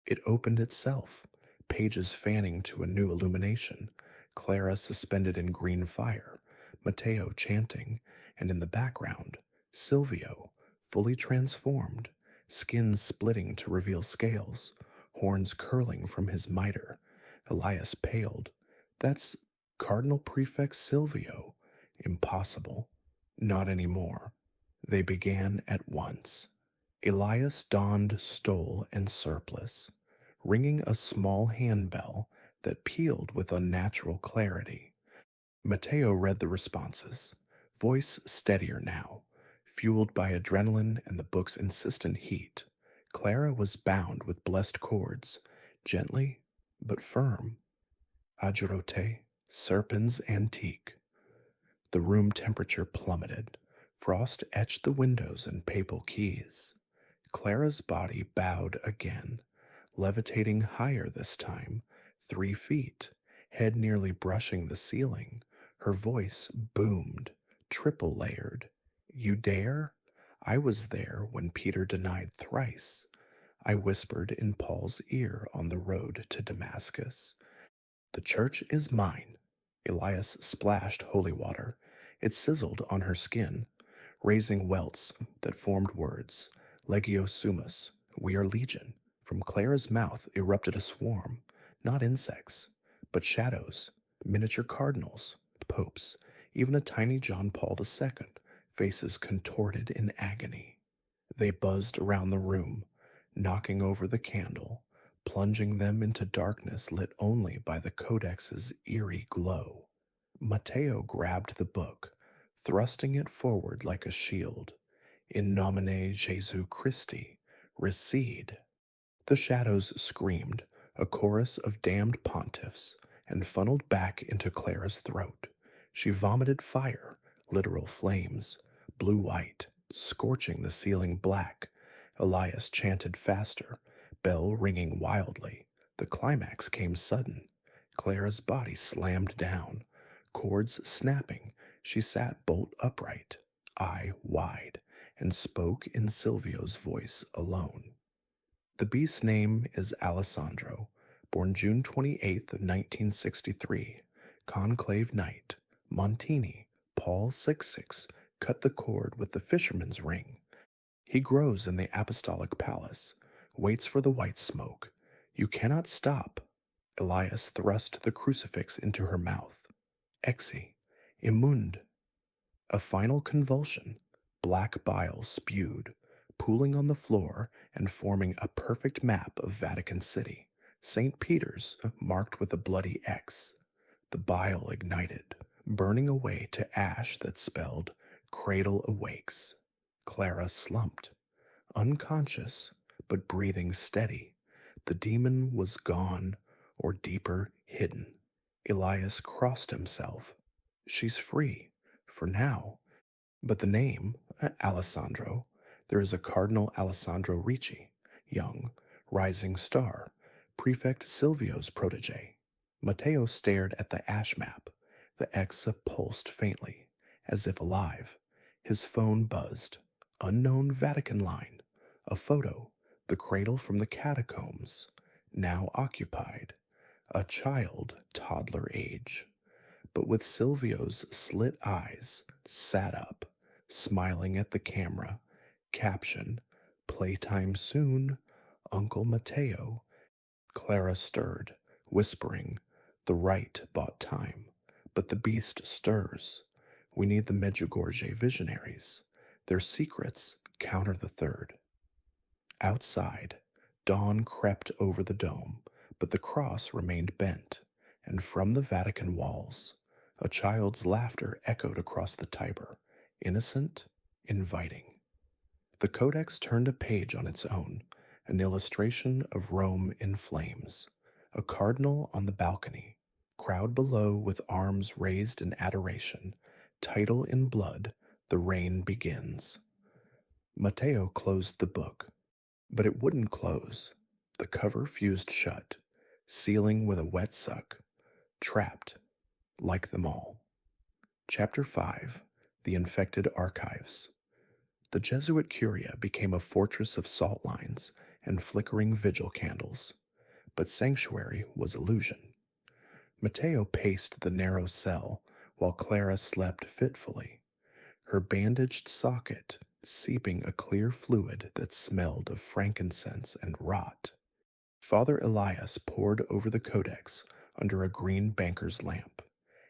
It opened itself, pages fanning to a new illumination, Clara suspended in green fire, Mateo chanting, and in the background, Silvio, fully transformed, skin splitting to reveal scales, horns curling from his mitre. Elias paled. That's Cardinal Prefect Silvio. Impossible. Not anymore. They began at once. Elias donned stole and surplice, ringing a small handbell that pealed with unnatural clarity. Mateo read the responses, voice steadier now, fueled by adrenaline and the book's insistent heat. Clara was bound with blessed cords, gently but firm. Adjurote, serpens antique. The room temperature plummeted. Frost etched the windows and papal keys. Clara's body bowed again, levitating higher this time, 3 feet, head nearly brushing the ceiling. Her voice boomed, triple layered. You dare? I was there when Peter denied thrice. I whispered in Paul's ear on the road to Damascus. The church is mine. Elias splashed holy water. It sizzled on her skin, raising welts that formed words. Legio sumus, we are legion. From Clara's mouth erupted a swarm, not insects, but shadows, miniature cardinals, popes, even a tiny John Paul II, faces contorted in agony. They buzzed around the room, knocking over the candle, plunging them into darkness lit only by the Codex's eerie glow. Mateo grabbed the book, thrusting it forward like a shield. In nomine Jesu Christi, recede. The shadows screamed, a chorus of damned pontiffs, and funneled back into Clara's throat. She vomited fire, literal flames, blue-white, scorching the ceiling black. Elias chanted faster, bell ringing wildly. The climax came sudden. Clara's body slammed down, cords snapping. She sat bolt upright, eye wide, and spoke in Silvio's voice alone. The beast's name is Alessandro, born June 28th of 1963, conclave night, Montini, Paul 66, cut the cord with the fisherman's ring. He grows in the apostolic palace, waits for the white smoke. You cannot stop. Elias thrust the crucifix into her mouth. Exi, immund. A final convulsion, black bile spewed, pooling on the floor and forming a perfect map of Vatican City. St. Peter's, marked with a bloody X. The bile ignited, burning away to ash that spelled, "Cradle awakes." Clara slumped, unconscious, but breathing steady. The demon was gone, or deeper, hidden. Elias crossed himself. She's free, for now. But the name, Alessandro, there is a Cardinal Alessandro Ricci, young, rising star, Prefect Silvio's protege. Matteo stared at the ash map. The X pulsed faintly, as if alive. His phone buzzed. Unknown Vatican line. A photo. The cradle from the catacombs. Now occupied. A child, toddler age. But with Silvio's slit eyes, sat up, smiling at the camera. Caption, "Playtime soon, Uncle Matteo." Clara stirred, whispering, "The right bought time, but the beast stirs. We need the Medjugorje visionaries. Their secrets counter the third." Outside, dawn crept over the dome, but the cross remained bent, and from the Vatican walls, a child's laughter echoed across the Tiber, innocent, inviting. The Codex turned a page on its own, an illustration of Rome in flames, a cardinal on the balcony, crowd below with arms raised in adoration, title in blood, "The Reign Begins." Matteo closed the book, but it wouldn't close. The cover fused shut, sealing with a wet suck, trapped, like them all. Chapter 5, The Infected Archives. The Jesuit Curia became a fortress of salt lines and flickering vigil candles, but sanctuary was illusion. Matteo paced the narrow cell while Clara slept fitfully, her bandaged socket seeping a clear fluid that smelled of frankincense and rot. Father Elias pored over the Codex under a green banker's lamp,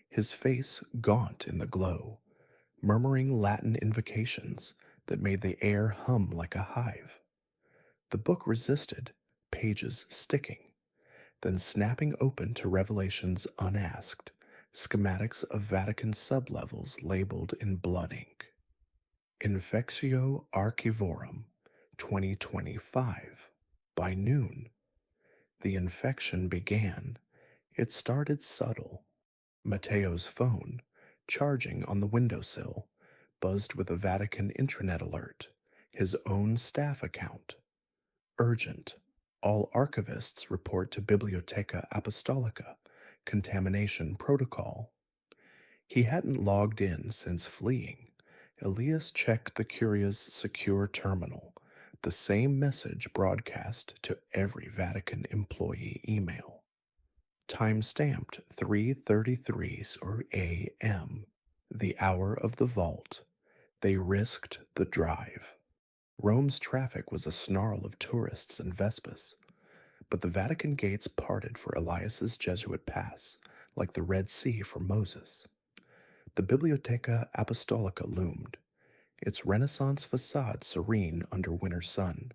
his face gaunt in the glow, murmuring Latin invocations that made the air hum like a hive. The book resisted, pages sticking, then snapping open to revelations unasked, schematics of Vatican sublevels labeled in blood ink. Infectio Archivorum, 2025. By noon, the infection began. It started subtle. Matteo's phone, charging on the windowsill, buzzed with a Vatican intranet alert, his own staff account. Urgent. All archivists report to Bibliotheca Apostolica. Contamination protocol. He hadn't logged in since fleeing. Elias checked the Curia's secure terminal, the same message broadcast to every Vatican employee email. Time-stamped 3:33 a.m., the hour of the vault. They risked the drive. Rome's traffic was a snarl of tourists and Vespas, but the Vatican gates parted for Elias's Jesuit pass, like the Red Sea for Moses. The Bibliotheca Apostolica loomed, its Renaissance facade serene under winter sun,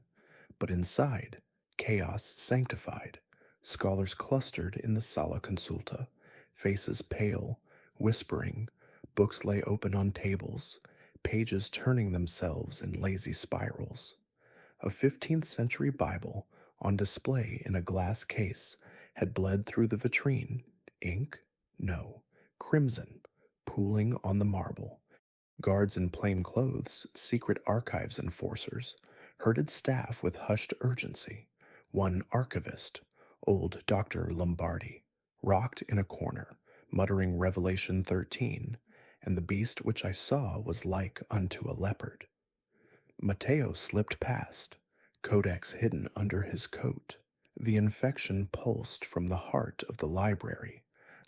but inside, chaos sanctified. Scholars clustered in the Sala Consulta, faces pale, whispering, books lay open on tables, pages turning themselves in lazy spirals. A 15th century Bible, on display in a glass case, had bled through the vitrine. Ink? No. Crimson, pooling on the marble. Guards in plain clothes, secret archives enforcers, herded staff with hushed urgency. One archivist, old Dr. Lombardi, rocked in a corner, muttering Revelation 13, and the beast which I saw was like unto a leopard. Matteo slipped past, Codex hidden under his coat. The infection pulsed from the heart of the library,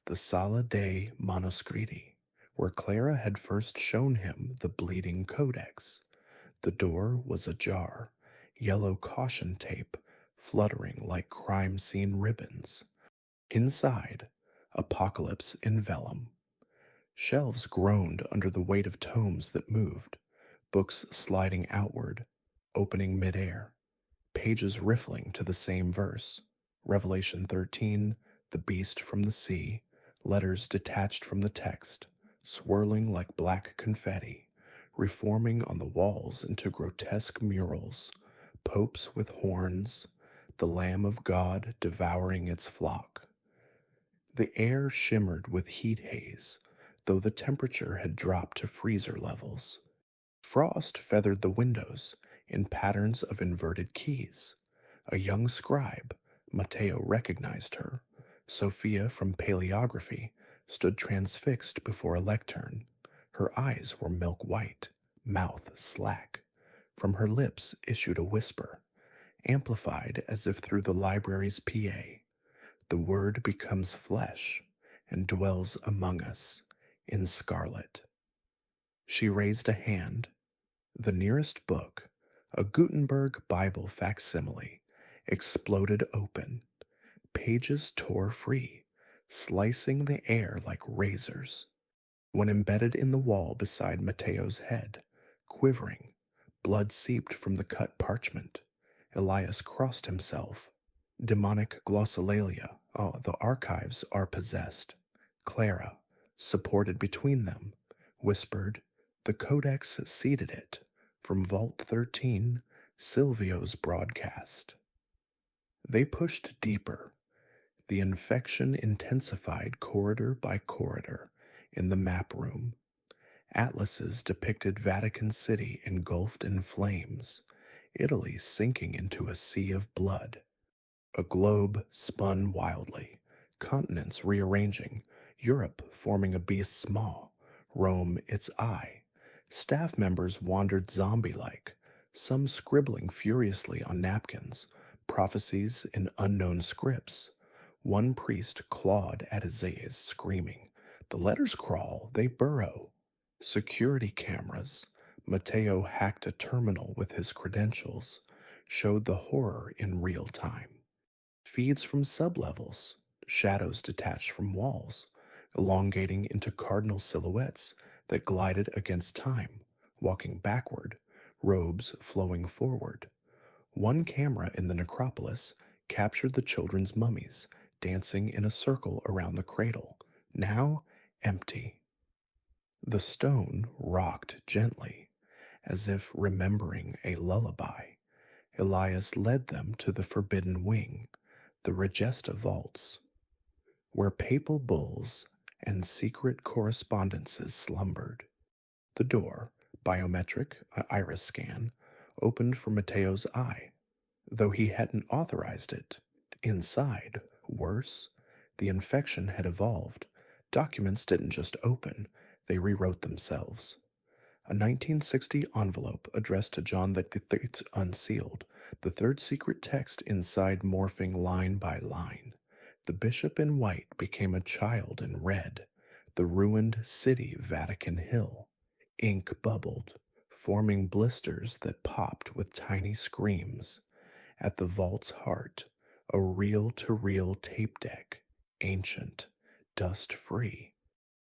the Sala dei Manoscritti, where Clara had first shown him the bleeding Codex. The door was ajar, yellow caution tape fluttering like crime scene ribbons. Inside, apocalypse in vellum. Shelves groaned under the weight of tomes that moved, books sliding outward, opening midair, pages riffling to the same verse. Revelation 13, the beast from the sea, letters detached from the text, swirling like black confetti, reforming on the walls into grotesque murals, popes with horns, the Lamb of God devouring its flock. The air shimmered with heat haze, though the temperature had dropped to freezer levels. Frost feathered the windows in patterns of inverted keys. A young scribe, Matteo recognized her, Sophia from paleography, stood transfixed before a lectern. Her eyes were milk white, mouth slack. From her lips issued a whisper, amplified as if through the library's PA. The Word becomes flesh and dwells among us in scarlet. She raised a hand. The nearest book, a Gutenberg Bible facsimile, exploded open. Pages tore free, slicing the air like razors. When embedded in the wall beside Matteo's head, quivering, blood seeped from the cut parchment. Elias crossed himself. Demonic glossolalia. Oh, the archives are possessed. Clara, supported between them, whispered, the Codex seeded it. From Vault 13, Silvio's broadcast. They pushed deeper. The infection intensified corridor by corridor in the map room. Atlases depicted Vatican City engulfed in flames, Italy sinking into a sea of blood. A globe spun wildly, continents rearranging, Europe forming a beast's maw, Rome its eye. Staff members wandered zombie-like, some scribbling furiously on napkins, prophecies in unknown scripts. One priest clawed at his Isaiah, screaming, the letters crawl, they burrow. Security cameras. Matteo hacked a terminal with his credentials, showed the horror in real time. Feeds from sublevels, shadows detached from walls, elongating into cardinal silhouettes that glided against time, walking backward, robes flowing forward. One camera in the necropolis captured the children's mummies dancing in a circle around the cradle, now empty. The stone rocked gently, as if remembering a lullaby. Elias led them to the forbidden wing, the Regesta vaults, where papal bulls and secret correspondences slumbered. The door, biometric iris scan, opened for Matteo's eye, though he hadn't authorized it. Inside, worse, the infection had evolved. Documents didn't just open, they rewrote themselves. A 1960 envelope addressed to John the III unsealed, the third secret text inside morphing line by line. The bishop in white became a child in red. The ruined city Vatican Hill. Ink bubbled, forming blisters that popped with tiny screams. At the vault's heart, a reel-to-reel tape deck, ancient, dust-free.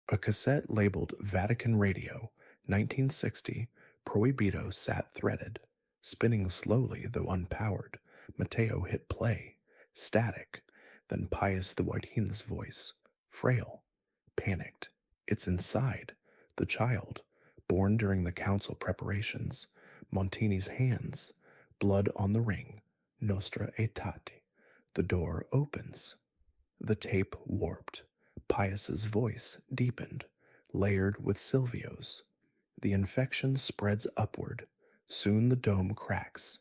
A cassette labeled Vatican Radio, 1960, Prohibido sat threaded. Spinning slowly, though unpowered, Matteo hit play. Static. Then Pius the Joaquin's voice. Frail. Panicked. It's inside. The child. Born during the council preparations. Montini's hands. Blood on the ring. Nostra aetate. The door opens. The tape warped. Pius's voice deepened, layered with Silvio's. The infection spreads upward. Soon the dome cracks.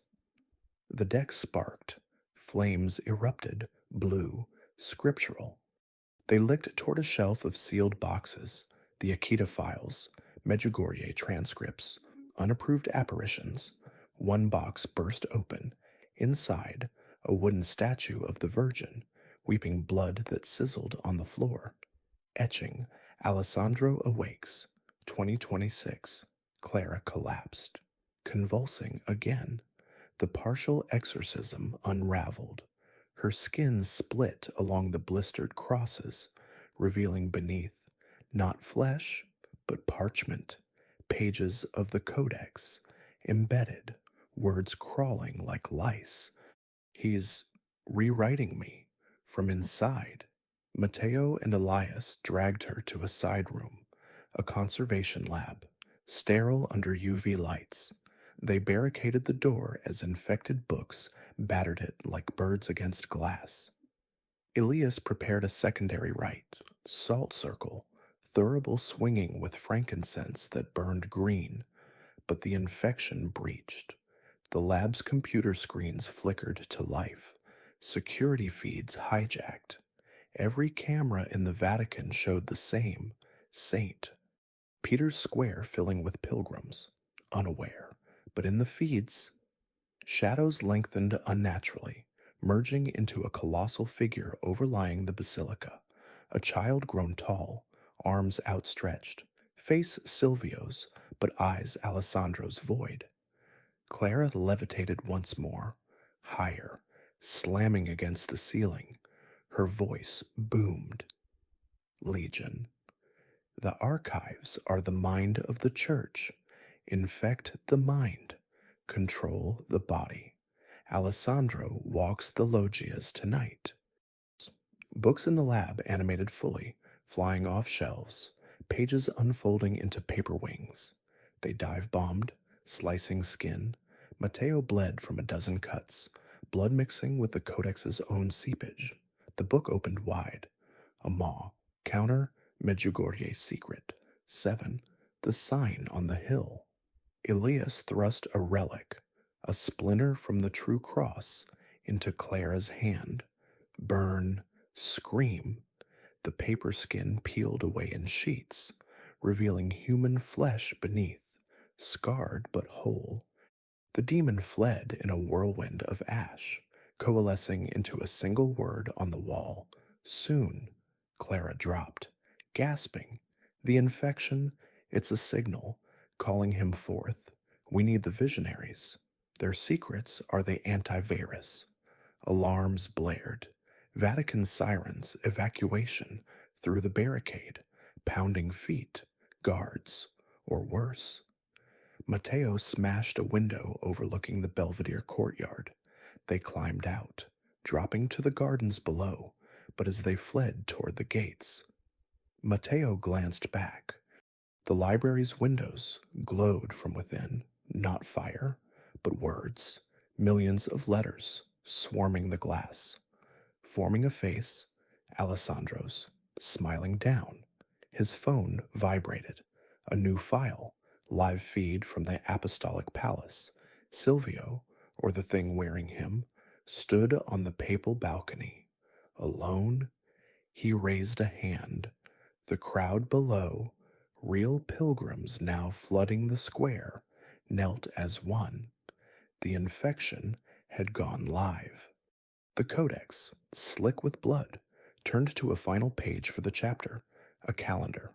The deck sparked. Flames erupted, blue, scriptural. They licked toward a shelf of sealed boxes, the Akita files, Medjugorje transcripts, unapproved apparitions. One box burst open. Inside, a wooden statue of the Virgin, weeping blood that sizzled on the floor. Etching, Alessandro awakes, 2026. Clara collapsed. Convulsing again. The partial exorcism unraveled. Her skin split along the blistered crosses, revealing beneath not flesh, but parchment, pages of the Codex, embedded, words crawling like lice. He's rewriting me from inside. Matteo and Elias dragged her to a side room, a conservation lab, sterile under UV lights. They barricaded the door as infected books battered it like birds against glass. Elias prepared a secondary rite, salt circle, thurible swinging with frankincense that burned green, but the infection breached. The lab's computer screens flickered to life, security feeds hijacked. Every camera in the Vatican showed the same saint. Peter's Square filling with pilgrims, unaware, but in the feeds, shadows lengthened unnaturally, merging into a colossal figure overlying the basilica, a child grown tall, arms outstretched, face Silvio's, but eyes Alessandro's void. Clara levitated once more, higher, slamming against the ceiling. Her voice boomed. Legion. The archives are the mind of the church. Infect the mind. Control the body. Alessandro walks the loggias tonight. Books in the lab animated fully, flying off shelves, pages unfolding into paper wings. They dive-bombed, slicing skin. Matteo bled from a dozen cuts, blood mixing with the Codex's own seepage. The book opened wide. A maw. Counter, Medjugorje's secret. 7. The sign on the hill. Elias thrust a relic, a splinter from the true cross, into Clara's hand. Burn, scream. The paper skin peeled away in sheets, revealing human flesh beneath, scarred but whole. The demon fled in a whirlwind of ash, coalescing into a single word on the wall. Soon, Clara dropped, gasping. The infection, it's a signal, calling him forth. We need the visionaries. Their secrets are the antivirus. Alarms blared. Vatican sirens, evacuation, through the barricade, pounding feet, guards, or worse. Matteo smashed a window overlooking the Belvedere courtyard. They climbed out, dropping to the gardens below, but as they fled toward the gates, Matteo glanced back. The library's windows glowed from within, not fire, but words, millions of letters swarming the glass. Forming a face, Alessandro's, smiling down. His phone vibrated. A new file, live feed from the Apostolic Palace. Silvio, or the thing wearing him, stood on the papal balcony. Alone, he raised a hand. The crowd below, real pilgrims now flooding the square, knelt as one. The infection had gone live. The Codex, slick with blood, turned to a final page for the chapter, a calendar.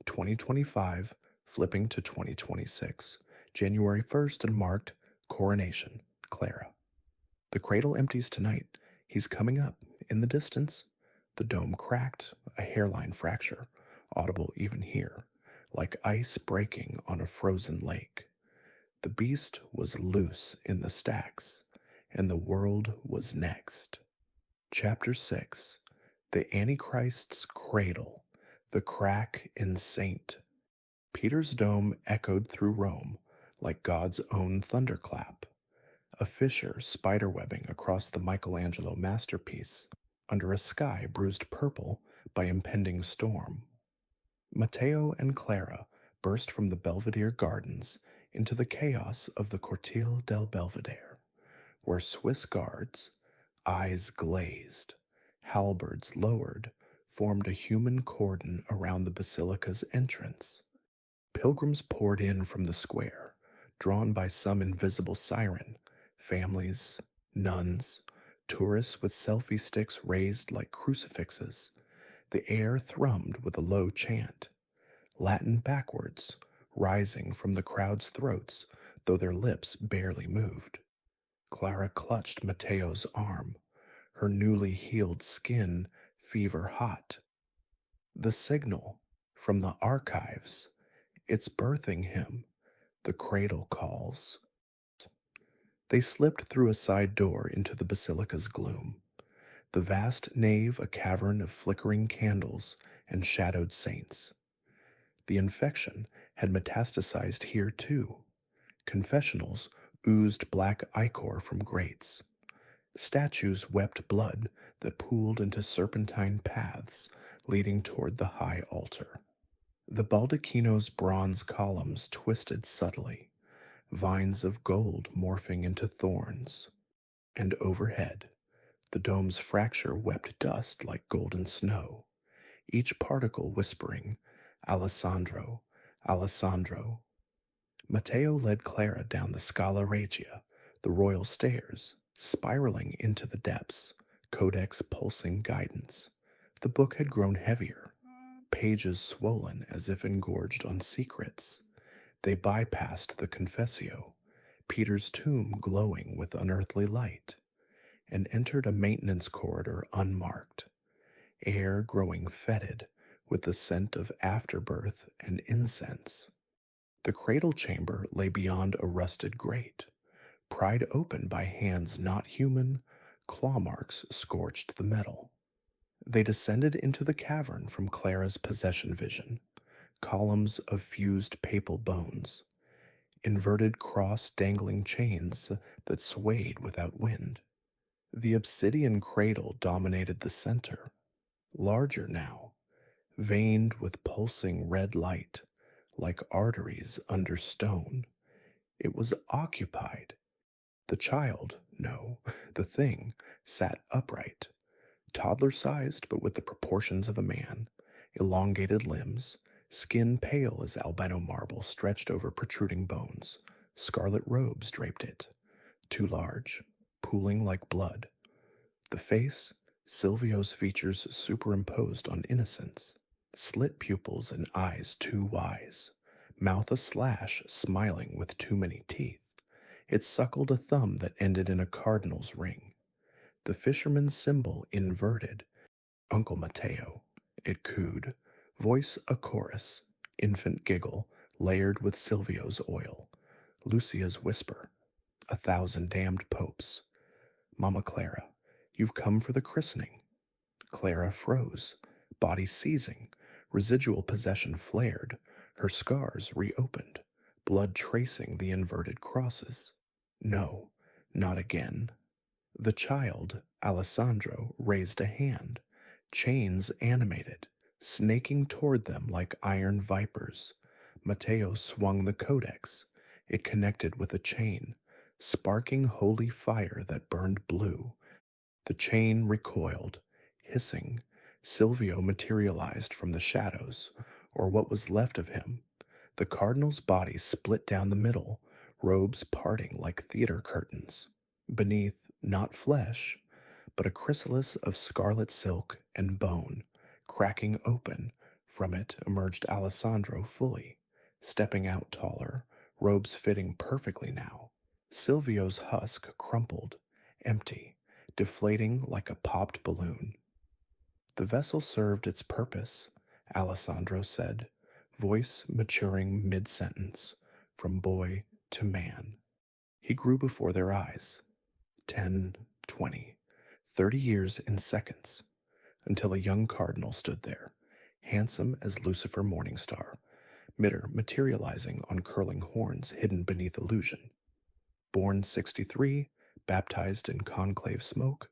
2025, flipping to 2026, January 1st, and marked Coronation, Clara. The cradle empties tonight. He's coming up, in the distance. The dome cracked, a hairline fracture, audible even here, like ice breaking on a frozen lake. The beast was loose in the stacks, and the world was next. Chapter 6. The Antichrist's Cradle, the crack in Saint. Peter's dome echoed through Rome like God's own thunderclap, a fissure spiderwebbing across the Michelangelo masterpiece, under a sky bruised purple by impending storm. Matteo and Clara burst from the Belvedere Gardens into the chaos of the Cortile del Belvedere, where Swiss guards, eyes glazed, halberds lowered, formed a human cordon around the basilica's entrance. Pilgrims poured in from the square, drawn by some invisible siren, families, nuns, tourists with selfie sticks raised like crucifixes. The air thrummed with a low chant, Latin backwards, rising from the crowd's throats, though their lips barely moved. Clara clutched Mateo's arm, her newly healed skin fever hot. The signal from the archives, it's birthing him, the cradle calls. They slipped through a side door into the basilica's gloom, the vast nave a cavern of flickering candles and shadowed saints. The infection had metastasized here too. Confessionals oozed black ichor from grates. Statues wept blood that pooled into serpentine paths leading toward the high altar. The baldacchino's bronze columns twisted subtly, vines of gold morphing into thorns. And overhead, the dome's fracture wept dust like golden snow, each particle whispering, Alessandro, Alessandro. Matteo led Clara down the Scala Regia, the royal stairs, spiraling into the depths, Codex pulsing guidance. The book had grown heavier, pages swollen as if engorged on secrets. They bypassed the Confessio, Peter's tomb glowing with unearthly light, and entered a maintenance corridor unmarked, air growing fetid with the scent of afterbirth and incense. The cradle chamber lay beyond a rusted grate, pried open by hands not human, claw marks scorched the metal. They descended into the cavern from Clara's possession vision, columns of fused papal bones, inverted cross dangling chains that swayed without wind. The obsidian cradle dominated the center, larger now, veined with pulsing red light, like arteries under stone. It was occupied. The child, no, the thing, sat upright, toddler-sized but with the proportions of a man, elongated limbs, skin pale as albino marble stretched over protruding bones, scarlet robes draped it, too large, pooling like blood. The face, Silvio's features superimposed on innocence, slit pupils and eyes too wise, mouth a slash smiling with too many teeth. It suckled a thumb that ended in a cardinal's ring. The fisherman's symbol inverted. Uncle Matteo, it cooed, voice a chorus, infant giggle layered with Silvio's oil, Lucia's whisper, 1,000 damned popes. Mama Clara, you've come for the christening. Clara froze, body seizing, residual possession flared, her scars reopened, blood tracing the inverted crosses. No, not again. The child, Alessandro, raised a hand, chains animated, snaking toward them like iron vipers. Matteo swung the codex. It connected with a chain, sparking holy fire that burned blue. The chain recoiled, hissing. Silvio materialized from the shadows, or what was left of him. The cardinal's body split down the middle, robes parting like theater curtains. Beneath, not flesh, but a chrysalis of scarlet silk and bone, cracking open. From it emerged Alessandro fully, stepping out taller, robes fitting perfectly now. Silvio's husk crumpled, empty, deflating like a popped balloon. The vessel served its purpose, Alessandro said, voice maturing mid-sentence, from boy to man. He grew before their eyes. 10, 20, 30 years in seconds, until a young cardinal stood there, handsome as Lucifer Morningstar, Mitter materializing on curling horns hidden beneath illusion. Born 63, baptized in conclave smoke,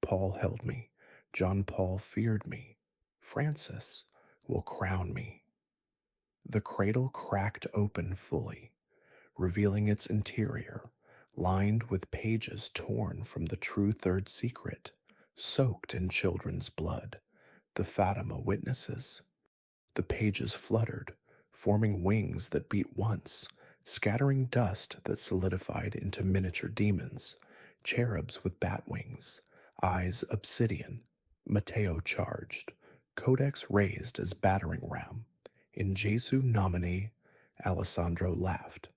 Paul held me, John Paul feared me, Francis will crown me. The cradle cracked open fully, revealing its interior, lined with pages torn from the true third secret, soaked in children's blood, the Fatima witnesses. The pages fluttered, forming wings that beat once, scattering dust that solidified into miniature demons, cherubs with bat wings, eyes obsidian. Matteo charged, Codex raised as battering ram. In Jesu nomine, Alessandro laughed,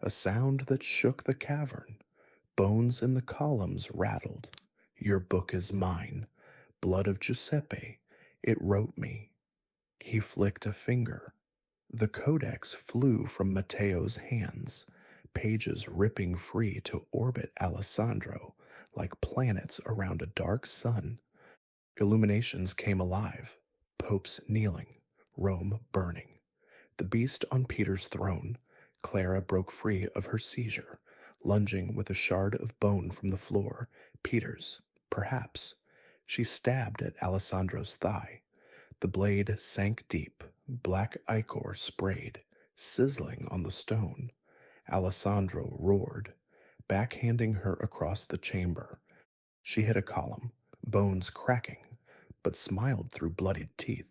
a sound that shook the cavern. Bones in the columns rattled. Your book is mine, blood of Giuseppe, it wrote me. He flicked a finger. The codex flew from Matteo's hands, pages ripping free to orbit Alessandro like planets around a dark sun. Illuminations came alive, popes kneeling, Rome burning. The beast on Peter's throne, Clara broke free of her seizure, lunging with a shard of bone from the floor. Peter's, perhaps. She stabbed at Alessandro's thigh. The blade sank deep, black ichor sprayed, sizzling on the stone. Alessandro roared, backhanding her across the chamber. She hit a column, bones cracking, but smiled through bloodied teeth.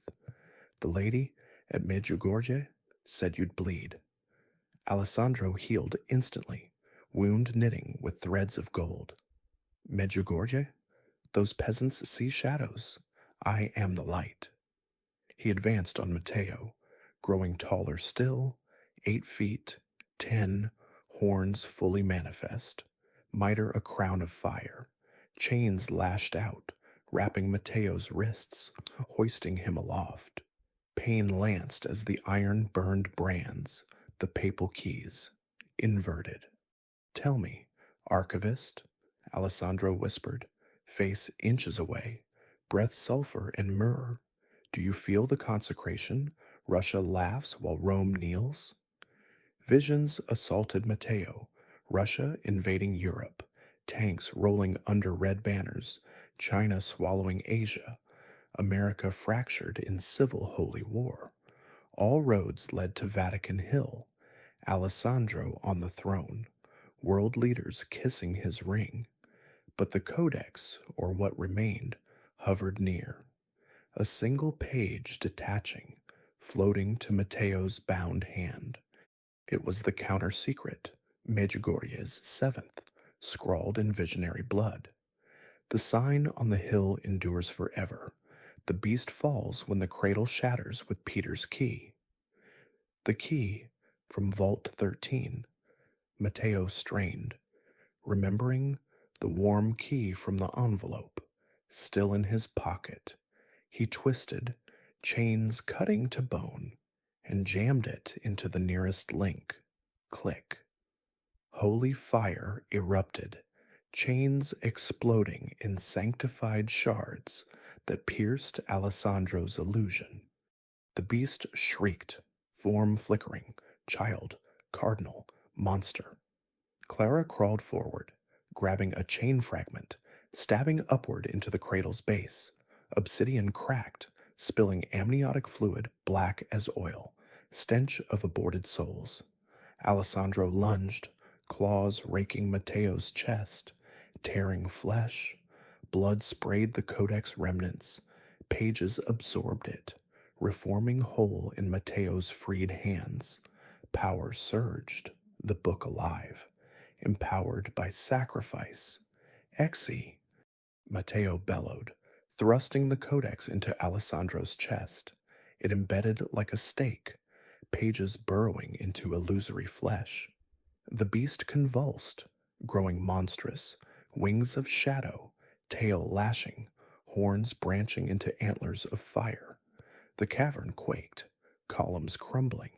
The lady at Medjugorje said you'd bleed. Alessandro healed instantly, wound knitting with threads of gold. Medjugorje? Those peasants see shadows. I am the light. He advanced on Matteo, growing taller still, 8 feet, 10, horns fully manifest, mitre a crown of fire, chains lashed out, wrapping Matteo's wrists, hoisting him aloft. Pain lanced as the iron burned brands, the papal keys, inverted. Tell me, Archivist, Alessandro whispered, face inches away, breath sulfur and myrrh. Do you feel the consecration? Russia laughs while Rome kneels. Visions assaulted Matteo, Russia invading Europe, tanks rolling under red banners, China swallowing Asia, America fractured in civil holy war. All roads led to Vatican Hill, Alessandro on the throne, world leaders kissing his ring. But the Codex, or what remained, hovered near. A single page detaching, floating to Matteo's bound hand. It was the counter-secret, Medjugorje's 7th, scrawled in visionary blood. The sign on the hill endures forever. The beast falls when the cradle shatters with Peter's key. The key from Vault 13. Matteo strained, remembering the warm key from the envelope, still in his pocket. He twisted, chains cutting to bone, and jammed it into the nearest link. Click. Holy fire erupted, chains exploding in sanctified shards that pierced Alessandro's illusion. The beast shrieked, form flickering, child, cardinal, monster. Clara crawled forward, grabbing a chain fragment, stabbing upward into the cradle's base. Obsidian cracked, spilling amniotic fluid black as oil, stench of aborted souls. Alessandro lunged, claws raking Matteo's chest, tearing flesh. Blood sprayed the codex remnants. Pages absorbed it, reforming whole in Matteo's freed hands. Power surged, the book alive, empowered by sacrifice. Exi, Matteo bellowed, thrusting the codex into Alessandro's chest. It embedded like a stake, pages burrowing into illusory flesh. The beast convulsed, growing monstrous, wings of shadow, tail lashing, horns branching into antlers of fire. The cavern quaked, columns crumbling,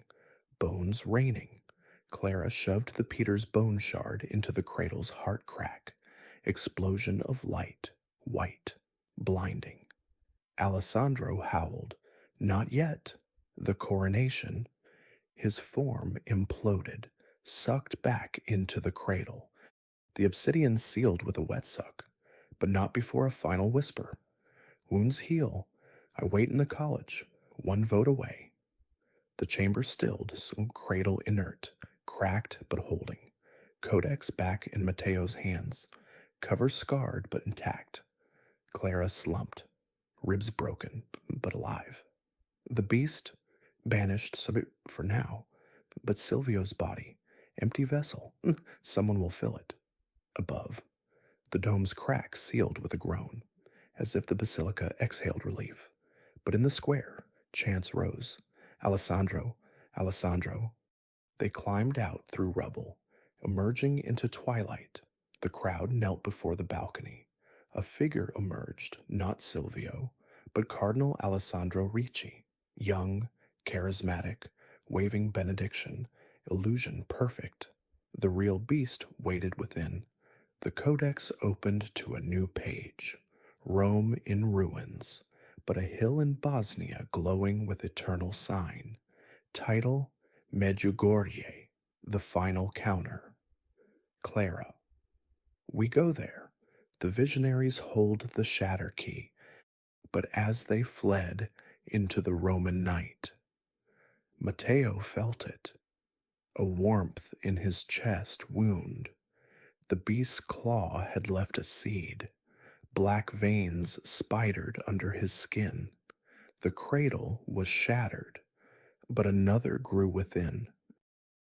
bones raining. Clara shoved the Peter's bone shard into the cradle's heart crack. Explosion of light, white, blinding. Alessandro howled, not yet. The coronation. His form imploded, sucked back into the cradle. The obsidian sealed with a wet suck, but not before a final whisper. Wounds heal. I wait in the college, one vote away. The chamber stilled, cradle inert, cracked but holding. Codex back in Mateo's hands, cover scarred but intact. Clara slumped, ribs broken but alive. The beast banished for now, but Silvio's body, empty vessel, someone will fill it. Above, the dome's crack sealed with a groan, as if the basilica exhaled relief. But in the square, chants rose. Alessandro, Alessandro. They climbed out through rubble, emerging into twilight. The crowd knelt before the balcony. A figure emerged, not Silvio, but Cardinal Alessandro Ricci, young, charismatic, waving benediction, illusion perfect. The real beast waited within. The Codex opened to a new page. Rome in ruins, but a hill in Bosnia glowing with eternal sign. Title, Medjugorje, the final counter. Clara. We go there. The visionaries hold the shatter key, but as they fled into the Roman night, Matteo felt it, a warmth in his chest wound. The beast's claw had left a seed. Black veins spidered under his skin. The cradle was shattered, but another grew within,